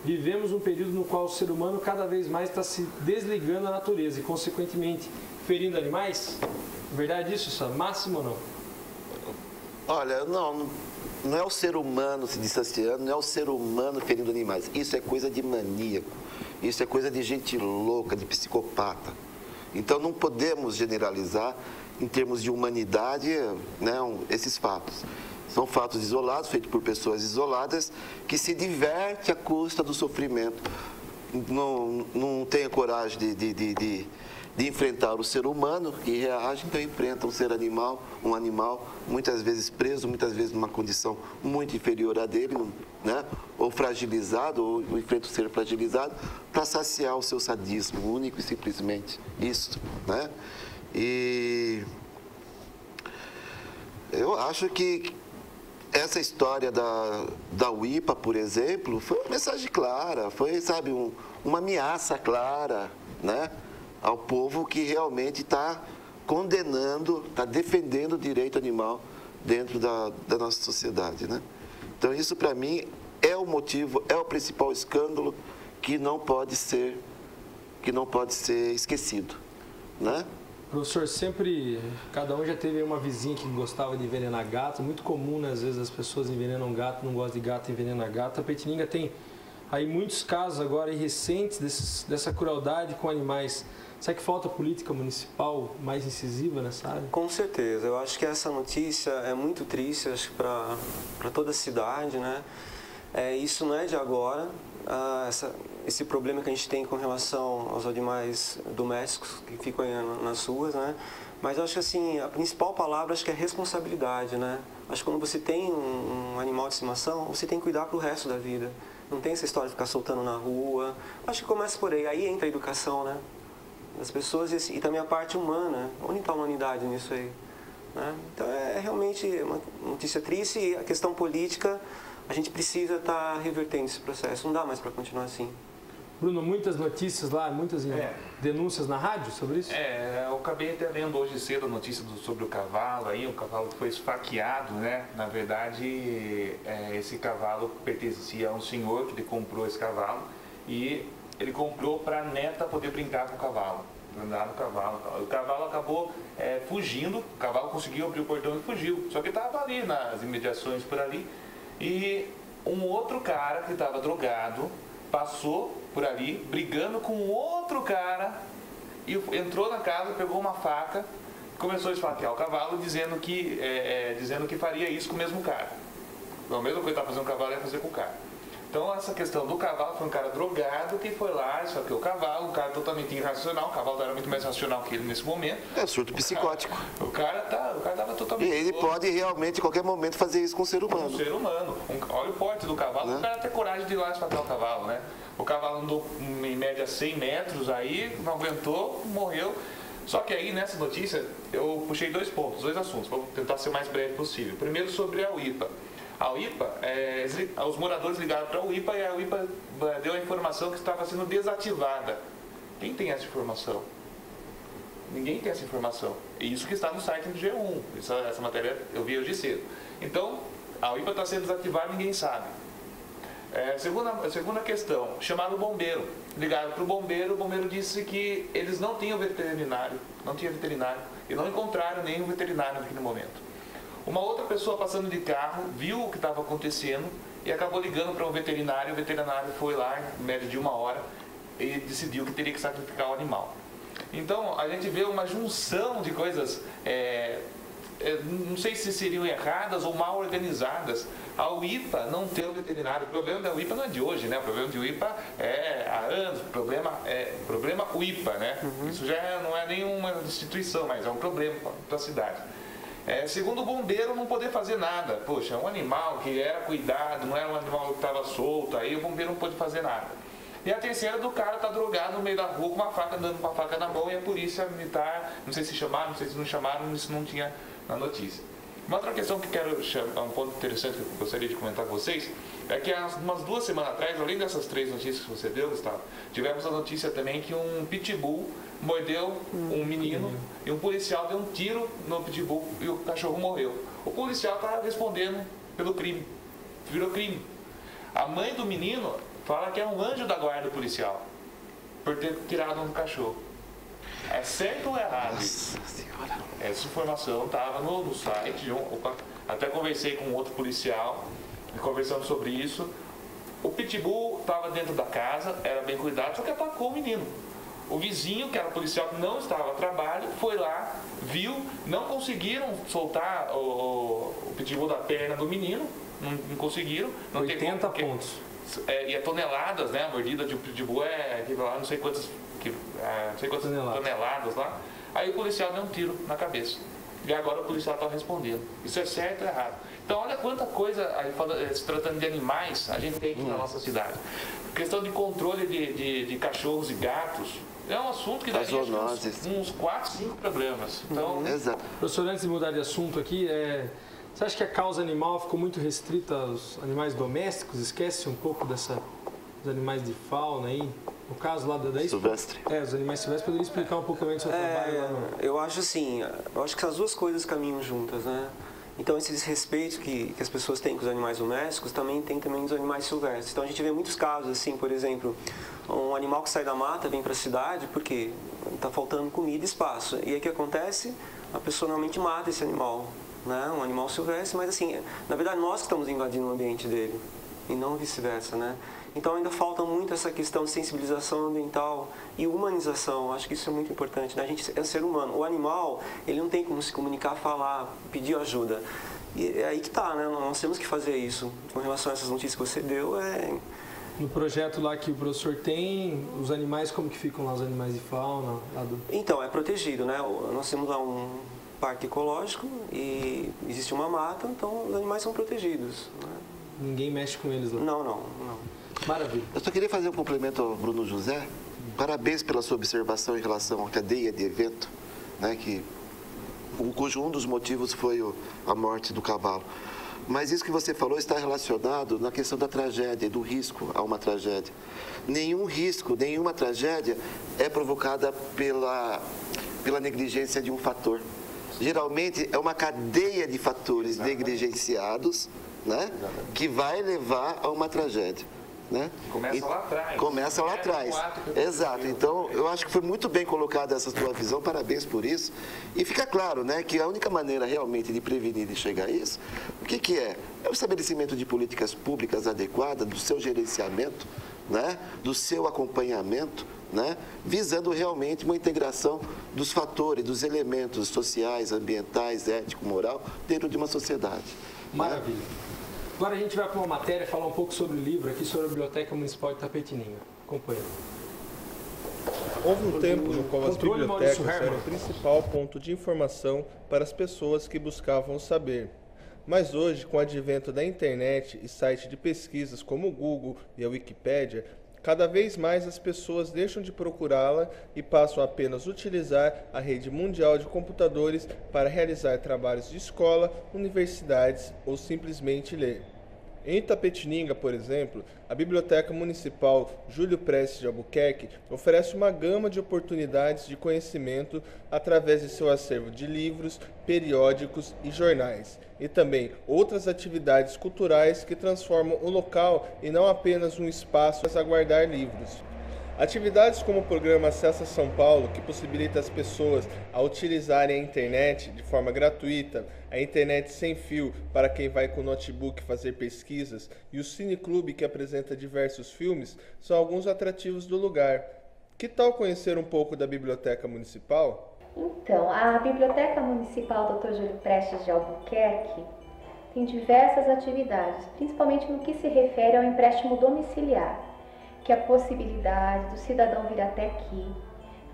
Vivemos um período no qual o ser humano cada vez mais está se desligando da natureza e, consequentemente, ferindo animais? É verdade isso, Sam? Máximo ou não? Olha, não é o ser humano se distanciando, não é o ser humano ferindo animais. Isso é coisa de maníaco, isso é coisa de gente louca, de psicopata. Então não podemos generalizar em termos de humanidade, né, esses fatos. São fatos isolados, feitos por pessoas isoladas, que se divertem à custa do sofrimento. Não tem a coragem de enfrentar o ser humano que reage, então enfrenta um animal muitas vezes preso, muitas vezes numa condição muito inferior à dele, né? Ou fragilizado, ou enfrenta o ser fragilizado, para saciar o seu sadismo, único e simplesmente isso, né? E eu acho que essa história da UIPA, por exemplo, foi uma mensagem clara, foi, sabe, uma ameaça clara, né, ao povo que realmente está condenando, está defendendo o direito animal dentro da nossa sociedade, né? Então, isso, para mim, é o motivo, é o principal escândalo que não pode ser esquecido, né? Professor, sempre, cada um já teve uma vizinha que gostava de envenenar gato, muito comum, né? Às vezes as pessoas envenenam gato, não gostam de gato, envenena gato. A Tapetininga tem aí muitos casos agora recentes dessa crueldade com animais. Será que falta política municipal mais incisiva nessa área? Com certeza, eu acho que essa notícia é muito triste, acho que para toda a cidade, né? Isso não é de agora. Esse problema que a gente tem com relação aos animais domésticos que ficam nas ruas, né? Mas eu acho que assim, a principal palavra acho que é responsabilidade, né? Acho que quando você tem um animal de estimação, você tem que cuidar pro resto da vida. Não tem essa história de ficar soltando na rua. Acho que começa por aí entra a educação, né? Das pessoas e também a parte humana. Onde está a humanidade nisso aí? Né? Então é realmente uma notícia triste e a questão política, a gente precisa estar revertendo esse processo. Não dá mais para continuar assim. Bruno, muitas notícias lá, muitas denúncias na rádio sobre isso? Eu acabei até lendo hoje cedo a notícia sobre o cavalo aí, o cavalo que foi esfaqueado, né? Na verdade, esse cavalo pertencia a um senhor que comprou esse cavalo e ele comprou para a neta poder brincar com o cavalo, andar no cavalo. O cavalo acabou fugindo, o cavalo conseguiu abrir o portão e fugiu, só que estava ali nas imediações por ali e um outro cara que estava drogado passou por ali, brigando com outro cara, e entrou na casa, pegou uma faca, começou a esfaquear o cavalo, dizendo que faria isso com o mesmo cara. Então, a mesma coisa que estava fazendo o cavalo ia fazer com o cara. Então, essa questão do cavalo, foi um cara drogado que foi lá, esfaqueou o cavalo, um cara totalmente irracional, o cavalo era muito mais racional que ele nesse momento. É surto psicótico. O cara estava totalmente... E ele pode realmente, em qualquer momento, fazer isso com o ser humano. Com o ser humano. Olha o porte do cavalo, né? O cara tem coragem de ir lá esfaquear o cavalo, né? O cavalo andou em média 100 metros aí, não aguentou, morreu. Só que aí, nessa notícia, eu puxei dois pontos, dois assuntos, vou tentar ser o mais breve possível. Primeiro, sobre a UIPA. A UIPA, os moradores ligaram para a UIPA e a UIPA deu a informação que estava sendo desativada. Quem tem essa informação? Ninguém tem essa informação. E isso que está no site do G1. Essa matéria eu vi hoje cedo. Então, a UIPA está sendo desativada e ninguém sabe. Segunda questão, chamaram o bombeiro. Ligaram para o bombeiro disse que eles não tinham veterinário, e não encontraram nenhum veterinário naquele momento. Uma outra pessoa passando de carro viu o que estava acontecendo e acabou ligando para um veterinário. O veterinário foi lá, em média de 1 hora, e decidiu que teria que sacrificar o animal. Então, a gente vê uma junção de coisas não sei se seriam erradas ou mal organizadas. A UIPA não tem o veterinário. O problema da UIPA não é de hoje, né? O problema de UIPA é há anos. O problema UIPA, né? Isso já não é nenhuma instituição, mas é um problema para a cidade. Segundo o bombeiro, não poder fazer nada. Poxa, um animal que era cuidado, não era um animal que estava solto, aí o bombeiro não pôde fazer nada. E a terceira do cara tá drogado no meio da rua com uma faca, andando com uma faca na mão, e a polícia militar, não sei se chamaram, não sei se não chamaram, isso não tinha na notícia. Uma outra questão que quero chamar, um ponto interessante que eu gostaria de comentar com vocês, é que há umas 2 semanas atrás, além dessas 3 notícias que você deu, Gustavo, tivemos a notícia também que um pitbull mordeu um menino e um policial deu um tiro no pitbull e o cachorro morreu. O policial estava respondendo pelo crime, virou crime. A mãe do menino fala que é um anjo da guarda policial por ter tirado um cachorro. É certo ou errado? Nossa Senhora. Essa informação estava no site. Até conversei com outro policial e conversamos sobre isso. O pitbull estava dentro da casa, era bem cuidado, só que atacou o menino. O vizinho, que era policial que não estava a trabalho, foi lá, viu, não conseguiram soltar o pitbull da perna do menino, não conseguiram. Não 80 pontos. E é toneladas, né? A mordida de um pitbull é não sei quantas toneladas lá. Aí o policial deu um tiro na cabeça. E agora o policial está respondendo. Isso é certo ou errado? Então olha quanta coisa, se tratando de animais, a gente tem aqui na nossa cidade. Questão de controle de cachorros e gatos é um assunto que dá uns 4, 5 programas. Então, Exato. Professor, antes de mudar de assunto aqui, você acha que a causa animal ficou muito restrita aos animais domésticos? Esquece um pouco dos animais de fauna aí? No caso lá da Silvestre. Os animais silvestres. Poderia explicar um pouco também do seu trabalho lá no... Eu acho assim, que as duas coisas caminham juntas, né? Então esse desrespeito que as pessoas têm com os animais domésticos também tem também dos animais silvestres. Então a gente vê muitos casos assim, por exemplo, um animal que sai da mata vem para a cidade porque está faltando comida e espaço. E aí o que acontece? A pessoa normalmente mata esse animal, né? Um animal silvestre, mas assim, na verdade nós que estamos invadindo o ambiente dele e não vice-versa, né? Então ainda falta muito essa questão de sensibilização ambiental e humanização. Acho que isso é muito importante, né? A gente é um ser humano. O animal, ele não tem como se comunicar, falar, pedir ajuda. E é aí que está, né? Nós temos que fazer isso. Com relação a essas notícias que você deu, No projeto lá que o professor tem, os animais, como que ficam lá, os animais de fauna? Então, é protegido, né? Nós temos lá um parque ecológico e existe uma mata, então os animais são protegidos, né? Ninguém mexe com eles lá? Não. Maravilha. Eu só queria fazer um complemento ao Bruno José. Parabéns pela sua observação em relação à cadeia de evento, né, cujo um dos motivos foi a morte do cavalo. Mas isso que você falou está relacionado na questão da tragédia, do risco a uma tragédia. Nenhum risco, nenhuma tragédia é provocada pela negligência de um fator. Geralmente é uma cadeia de fatores negligenciados, né, que vai levar a uma tragédia. Né? Começa lá atrás. Começa lá atrás. Exato. Então, eu acho que foi muito bem colocada essa tua visão, parabéns por isso. E fica claro, né, que a única maneira realmente de prevenir e chegar a isso, o que é? É o estabelecimento de políticas públicas adequadas, do seu gerenciamento, né, do seu acompanhamento, né, visando realmente uma integração dos fatores, dos elementos sociais, ambientais, ético, moral, dentro de uma sociedade. Maravilha. Né? Agora a gente vai para uma matéria falar um pouco sobre o livro aqui sobre a Biblioteca Municipal de Itapetininga. Acompanha. Houve um tempo no qual as bibliotecas eram o principal ponto de informação para as pessoas que buscavam o saber. Mas hoje, com o advento da internet e sites de pesquisas como o Google e a Wikipédia, cada vez mais as pessoas deixam de procurá-la e passam a apenas utilizar a rede mundial de computadores para realizar trabalhos de escola, universidades ou simplesmente ler. Em Itapetininga, por exemplo, a Biblioteca Municipal Júlio Prestes de Albuquerque oferece uma gama de oportunidades de conhecimento através de seu acervo de livros, periódicos e jornais, e também outras atividades culturais que transformam o local em não apenas um espaço para guardar livros. Atividades como o programa Acessa São Paulo, que possibilita as pessoas a utilizarem a internet de forma gratuita, a internet sem fio para quem vai com notebook fazer pesquisas, e o Cineclube, que apresenta diversos filmes, são alguns atrativos do lugar. Que tal conhecer um pouco da Biblioteca Municipal? Então, a Biblioteca Municipal Dr. Júlio Prestes de Albuquerque tem diversas atividades, principalmente no que se refere ao empréstimo domiciliar, que é a possibilidade do cidadão vir até aqui,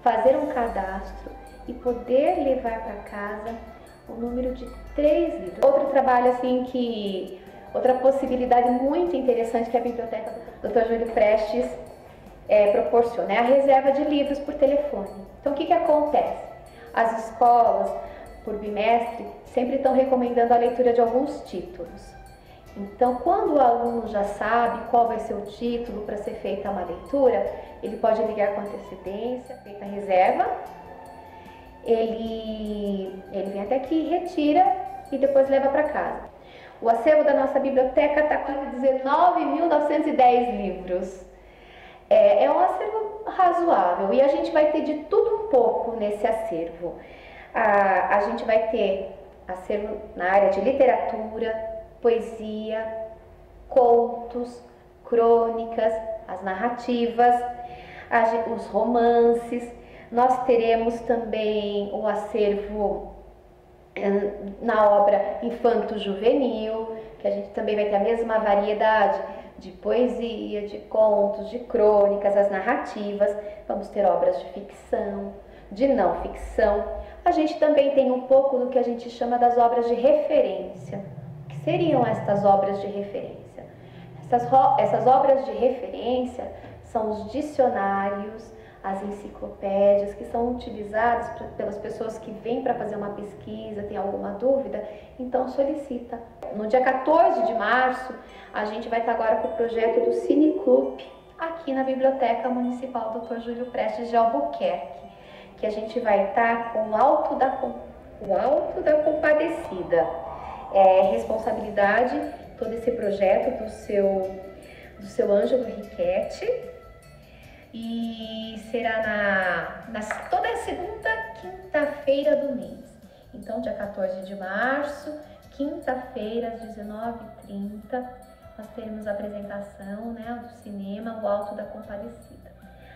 fazer um cadastro e poder levar para casa o número de 3 livros. Outro trabalho assim outra possibilidade muito interessante que a Biblioteca Dr. Júlio Prestes proporciona é a reserva de livros por telefone. Então o que acontece? As escolas, por bimestre, sempre estão recomendando a leitura de alguns títulos. Então, quando o aluno já sabe qual vai ser o título para ser feita uma leitura, ele pode ligar com antecedência, feita a reserva, ele vem até aqui, retira e depois leva para casa. O acervo da nossa biblioteca está com 19.910 livros. É um acervo razoável e a gente vai ter de tudo um pouco nesse acervo. A gente vai ter acervo na área de literatura, poesia, contos, crônicas, as narrativas, os romances. Nós teremos também o acervo na obra infanto-juvenil, que a gente também vai ter a mesma variedade de poesia, de contos, de crônicas, as narrativas. Vamos ter obras de ficção, de não ficção. A gente também tem um pouco do que a gente chama das obras de referência. O que seriam estas obras de referência? Essas obras de referência são os dicionários, as enciclopédias que são utilizadas pelas pessoas que vêm para fazer uma pesquisa, tem alguma dúvida, então solicita. No dia 14 de março, a gente vai estar agora com o projeto do Cineclube aqui na Biblioteca Municipal Dr. Júlio Prestes de Albuquerque, que a gente vai estar com o Alto da Compadecida. É responsabilidade todo esse projeto do seu Ângelo Riquetti, e será toda segunda quinta-feira do mês. Então, dia 14 de março, quinta-feira, às 19h30, nós teremos a apresentação do cinema O Alto da Compadecida.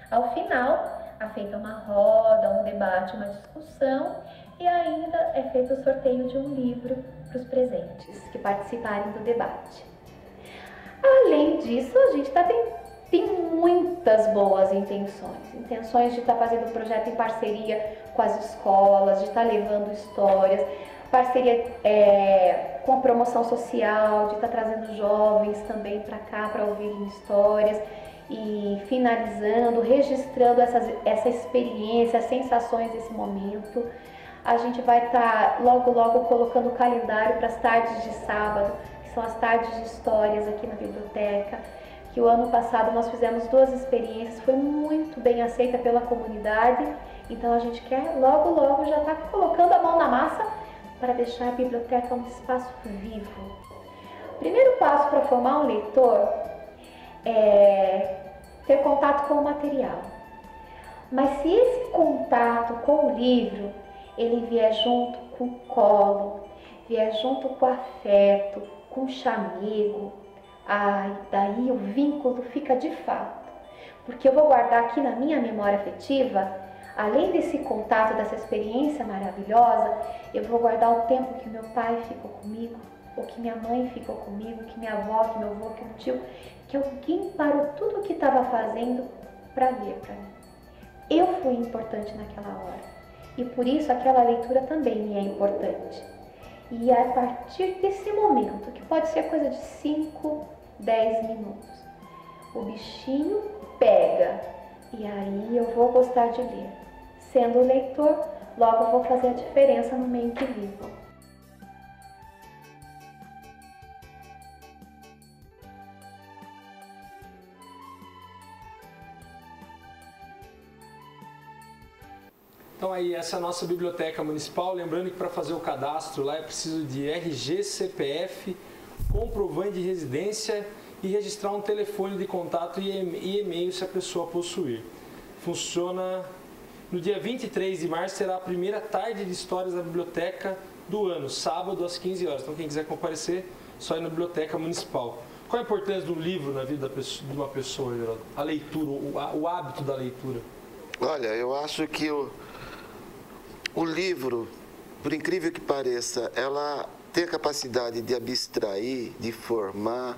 Ao final, é feita uma roda, um debate, uma discussão, e ainda é feito o sorteio de um livro para os presentes que participarem do debate. Além disso, a gente tem muitas boas intenções de estar fazendo um projeto em parceria com as escolas, de estar levando histórias, parceria com a promoção social, de estar trazendo jovens também para cá para ouvirem histórias e finalizando, registrando essa experiência, as sensações desse momento. A gente vai estar logo colocando o calendário para as tardes de sábado, que são as tardes de histórias aqui na biblioteca, que o ano passado nós fizemos 2 experiências, foi muito bem aceita pela comunidade, então a gente quer logo já estar colocando a mão na massa para deixar a biblioteca um espaço vivo. O primeiro passo para formar um leitor é ter contato com o material. Mas se esse contato com o livro, ele vier junto com o colo, vier junto com o afeto, com o chamego, daí o vínculo fica de fato. Porque eu vou guardar aqui na minha memória afetiva, além desse contato, dessa experiência maravilhosa, eu vou guardar o tempo que meu pai ficou comigo, ou que minha mãe ficou comigo, que minha avó, que meu avô, que meu tio, que alguém parou tudo o que estava fazendo para ler para mim. Eu fui importante naquela hora. E por isso aquela leitura também me é importante. E a partir desse momento, que pode ser coisa de 5, 10 minutos, o bichinho pega e aí eu vou gostar de ler. Sendo leitor, logo vou fazer a diferença no meio que vivo. Então aí, essa é a nossa biblioteca municipal. Lembrando que para fazer o cadastro lá é preciso de RG, CPF, comprovante de residência e registrar um telefone de contato e e-mail se a pessoa possuir. Funciona no dia 23 de março, será a primeira tarde de histórias da biblioteca do ano, sábado às 15 horas. Então quem quiser comparecer, só ir na biblioteca municipal. Qual a importância do livro na vida de uma pessoa, Geraldo? A leitura, o hábito da leitura. Olha, eu acho que O livro, por incrível que pareça, ela tem a capacidade de abstrair, de formar,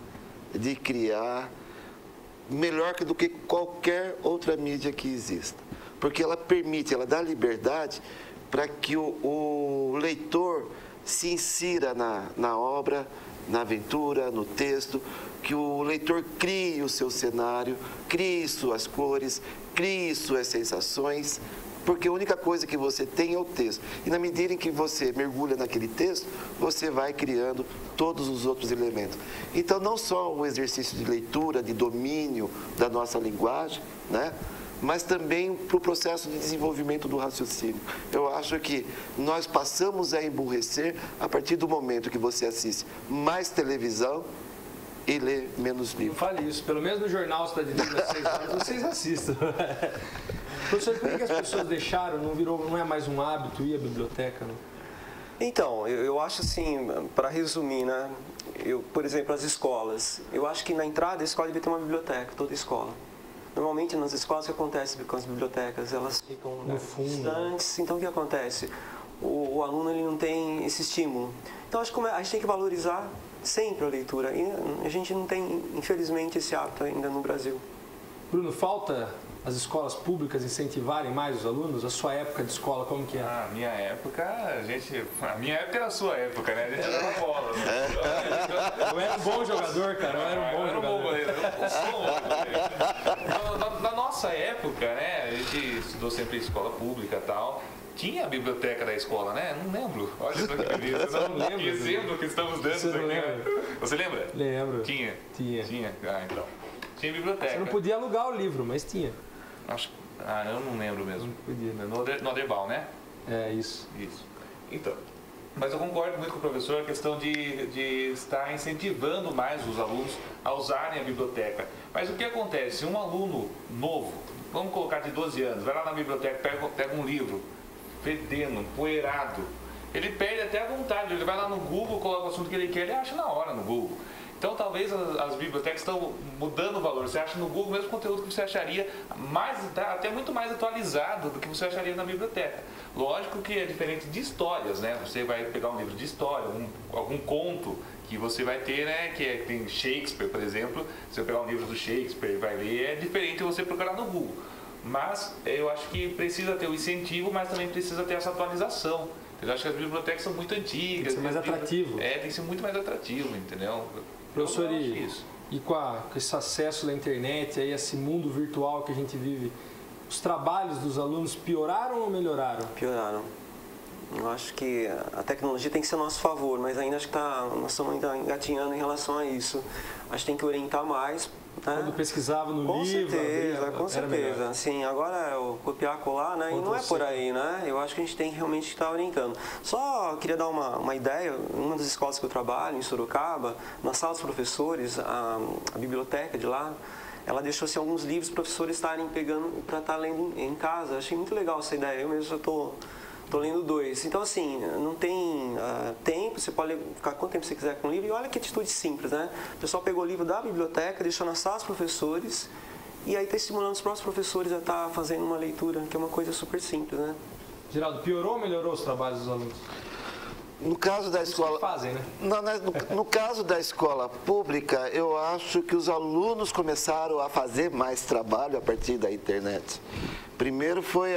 de criar, melhor do que qualquer outra mídia que exista. Porque ela permite, ela dá liberdade para que o leitor se insira na obra, na aventura, no texto, que o leitor crie o seu cenário, crie suas cores, crie suas sensações, porque a única coisa que você tem é o texto. E na medida em que você mergulha naquele texto, você vai criando todos os outros elementos. Então, não só o exercício de leitura, de domínio da nossa linguagem, né? Mas também para o processo de desenvolvimento do raciocínio. Eu acho que nós passamos a emburrecer a partir do momento que você assiste mais televisão e lê menos livro. Não fale isso. Pelo menos no jornal Cidade Livre às 6 horas, vocês assistem. Professor, por que as pessoas deixaram? Não é mais um hábito ir à biblioteca, não? Então, eu acho assim, para resumir, né? Por exemplo, as escolas. Eu acho que na entrada da escola deve ter uma biblioteca, toda escola. Normalmente nas escolas o que acontece com as bibliotecas? Elas ficam no fundo, distantes. Então o que acontece? O aluno ele não tem esse estímulo. Então acho que a gente tem que valorizar sempre a leitura. E a gente não tem, infelizmente, esse hábito ainda no Brasil. Bruno, falta as escolas públicas incentivarem mais os alunos? A sua época de escola, como que é? A minha época era a sua época, né? A gente jogava bola. Né? Eu era um bom jogador, cara. Eu era um bom jogador. Na nossa época, né? A gente estudou sempre em escola pública e tal. Tinha a biblioteca da escola, né? Não lembro. Olha só que beleza. Eu não lembro. Que exemplo que estamos dando Você aqui. não lembra? Você lembra? Lembro. Tinha. Ah, então. Tinha biblioteca. Você não podia alugar o livro, mas tinha. Eu não lembro mesmo. Não podia. No Aderbal, né? É, isso. Então, mas eu concordo muito com o professor a questão de estar incentivando mais os alunos a usarem a biblioteca. Mas o que acontece? Um aluno novo, vamos colocar de 12 anos, vai lá na biblioteca, pega um livro, fedendo, empoeirado, ele perde até a vontade, ele vai lá no Google, coloca o assunto que ele quer, ele acha na hora no Google. Então, talvez as bibliotecas estão mudando o valor. Você acha no Google o mesmo conteúdo que você acharia até muito mais atualizado do que você acharia na biblioteca. Lógico que é diferente de histórias, né? Você vai pegar um livro de história, algum conto que você vai ter, né? Que tem Shakespeare, por exemplo. Se você pegar um livro do Shakespeare e vai ler, é diferente você procurar no Google. Mas eu acho que precisa ter o incentivo, mas também precisa ter essa atualização. Eu acho que as bibliotecas são muito antigas. Tem que ser mais atrativo. Tem que ser muito mais atrativo, entendeu? Professor, e com esse acesso da internet, aí, esse mundo virtual que a gente vive, os trabalhos dos alunos pioraram ou melhoraram? Pioraram. Eu acho que a tecnologia tem que ser a nosso favor, mas ainda acho que nós estamos ainda engatinhando em relação a isso. Acho que tem que orientar mais. Quando pesquisava no livro... Com certeza. Assim, agora o copiar, colar, né? E não é por aí, né? Eu acho que a gente tem realmente que estar orientando. Só queria dar uma ideia, uma das escolas que eu trabalho, em Sorocaba, na sala dos professores, a biblioteca de lá, ela deixou assim, alguns livros para os professores estarem pegando para estar lendo em casa. Eu achei muito legal essa ideia. Eu mesmo estou lendo 2. Então, assim, não tem tempo, você pode ficar quanto tempo você quiser com o livro. E olha que atitude simples, né? O pessoal pegou o livro da biblioteca, deixou na sala dos professores e aí está estimulando os próprios professores a estar fazendo uma leitura, que é uma coisa super simples, né? Geraldo, piorou ou melhorou os trabalhos dos alunos? No caso da escola, fazem, né? No caso da escola pública, eu acho que os alunos começaram a fazer mais trabalho a partir da internet. Primeiro foi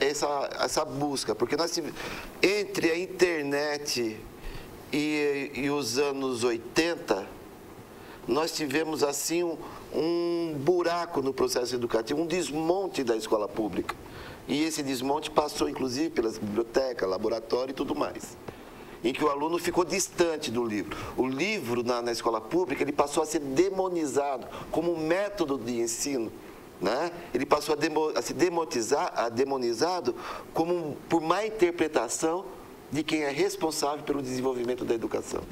essa busca, porque entre a internet e os anos 80, nós tivemos assim um buraco no processo educativo, um desmonte da escola pública. E esse desmonte passou, inclusive, pelas bibliotecas, laboratório e tudo mais, em que o aluno ficou distante do livro. O livro, na escola pública, ele passou a ser demonizado como um método de ensino, né? Ele passou a ser demonizado como por má interpretação de quem é responsável pelo desenvolvimento da educação.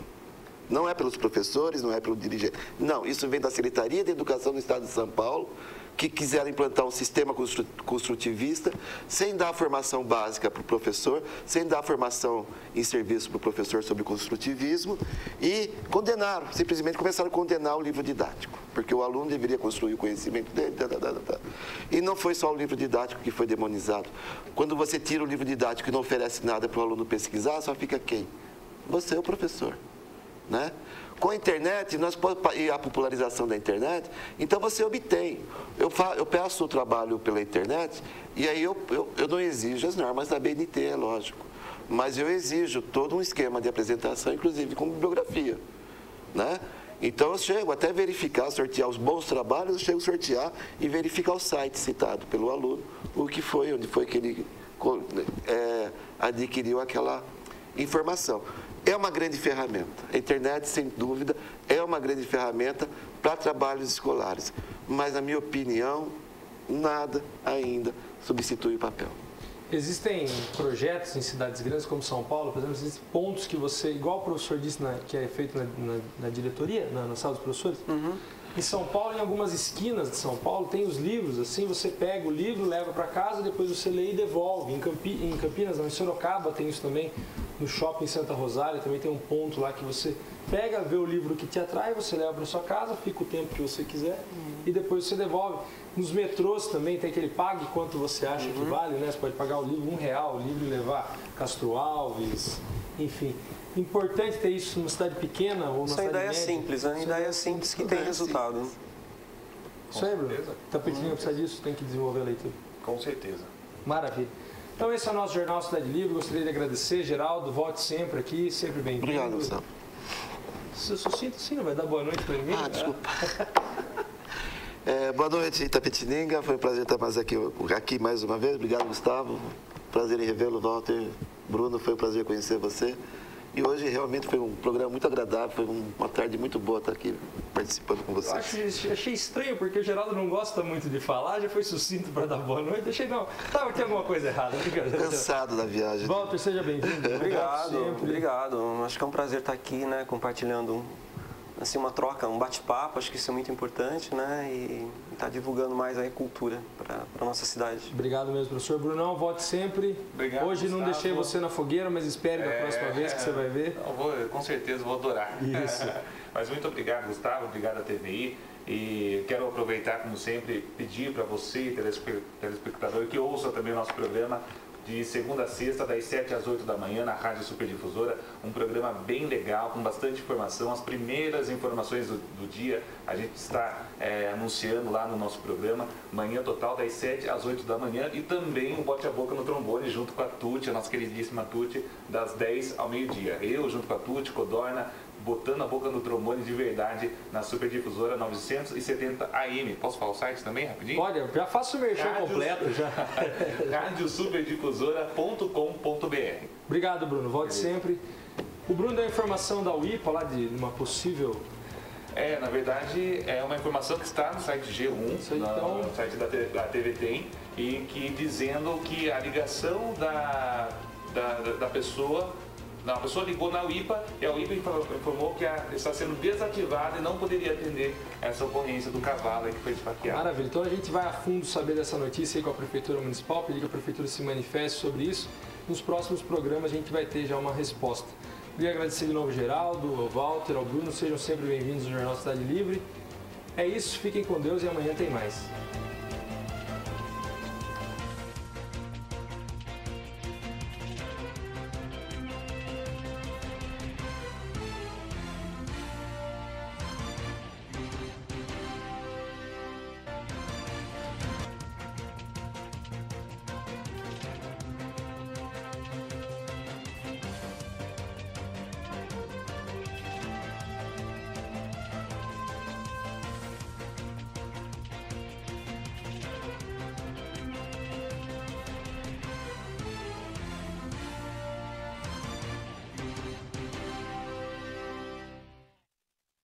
Não é pelos professores, não é pelo dirigente. Não, isso vem da Secretaria de Educação do Estado de São Paulo, que quiseram implantar um sistema construtivista, sem dar a formação básica para o professor, sem dar a formação em serviço para o professor sobre construtivismo, e condenaram, simplesmente começaram a condenar o livro didático, porque o aluno deveria construir o conhecimento dele. E não foi só o livro didático que foi demonizado. Quando você tira o livro didático e não oferece nada para o aluno pesquisar, só fica quem? Você, o professor, né? Com a internet, e a popularização da internet, então você obtém. Eu peço o trabalho pela internet e aí eu não exijo as normas da BNT, é lógico. Mas eu exijo todo um esquema de apresentação, inclusive com bibliografia, né? Então eu chego até verificar, sortear os bons trabalhos, eu chego a sortear e verificar o site citado pelo aluno, onde foi que ele adquiriu aquela informação. É uma grande ferramenta. A internet, sem dúvida, é uma grande ferramenta para trabalhos escolares. Mas, na minha opinião, nada ainda substitui o papel. Existem projetos em cidades grandes como São Paulo, por exemplo, existem pontos que você, igual o professor disse, que é feito na diretoria, na sala dos professores. Uhum. Em São Paulo, em algumas esquinas de São Paulo, tem os livros, assim, você pega o livro, leva para casa, depois você lê e devolve. Em Campinas, não, em Sorocaba tem isso também, no shopping Santa Rosália também tem um ponto lá que você pega, vê o livro que te atrai, você leva para sua casa, fica o tempo que você quiser e depois você devolve. Nos metrôs também tem aquele pague quanto você acha que vale, né? Você pode pagar o livro R$1, o livro e levar Castro Alves, enfim. Importante ter isso numa cidade pequena ou numa cidade média. Essa ideia é simples, né? Ideia simples que tem resultado. Isso aí, Bruno. Tapetininga precisa disso, tem que desenvolver a leitura. Com certeza. Maravilha. Então esse é o nosso Jornal Cidade Livre. Gostaria de agradecer, Geraldo. Volte sempre aqui, sempre bem-vindo. Obrigado, Gustavo. Se eu sou sinto assim, não vai dar boa noite para mim? Ah, desculpa. Boa noite, Itapetininga. Foi um prazer estar aqui mais uma vez. Obrigado, Gustavo. Prazer em revê-lo, Walter. Bruno, foi um prazer conhecer você. E hoje realmente foi um programa muito agradável, foi uma tarde muito boa estar aqui participando com vocês. Achei estranho, porque o Geraldo não gosta muito de falar, já foi sucinto para dar boa noite. Estava aqui alguma coisa errada. Cansado da viagem. Walter, seja bem-vindo. Obrigado. Acho que é um prazer estar aqui, né, compartilhando assim, uma troca, um bate-papo, acho que isso é muito importante, né, e estar divulgando mais a cultura para a nossa cidade. Obrigado mesmo, professor Brunão, volte sempre. Obrigado, hoje não Gustavo. Deixei você na fogueira, mas espere da próxima vez que você vai ver. Com certeza vou adorar. Isso. Mas muito obrigado, Gustavo, obrigado à TVI. E quero aproveitar, como sempre, pedir para você, telespectador, que ouça também o nosso programa de segunda a sexta, das 7 às 8 da manhã, na Rádio Superdifusora. Um programa bem legal, com bastante informação. As primeiras informações do dia a gente está anunciando lá no nosso programa. Manhã total, das 7 às 8 da manhã. E também o Bote a Boca no Trombone, junto com a Tuti, a nossa queridíssima Tuti, das 10 ao meio-dia. Eu, junto com a Tuti, Codorna, botando a boca no trombone de verdade na Superdifusora 970 AM. Posso falar o site também, rapidinho? Pode, já faço o merchan completo. Já. radiosuperdifusora.com.br. Obrigado, Bruno. Volte sempre. O Bruno deu a informação da UIPA, lá de uma possível... Na verdade, é uma informação que está no site G1, no site da TV Tem, e que dizendo que a ligação da pessoa... Não, a pessoa ligou na UIPA e a UIPA informou que está sendo desativada e não poderia atender essa ocorrência do cavalo que foi esfaqueado. Maravilha. Então a gente vai a fundo saber dessa notícia aí com a Prefeitura Municipal, pedir que a Prefeitura se manifeste sobre isso. Nos próximos programas a gente vai ter já uma resposta. Queria agradecer de novo ao Geraldo, ao Walter, ao Bruno. Sejam sempre bem-vindos ao Jornal Cidade Livre. É isso, fiquem com Deus e amanhã tem mais.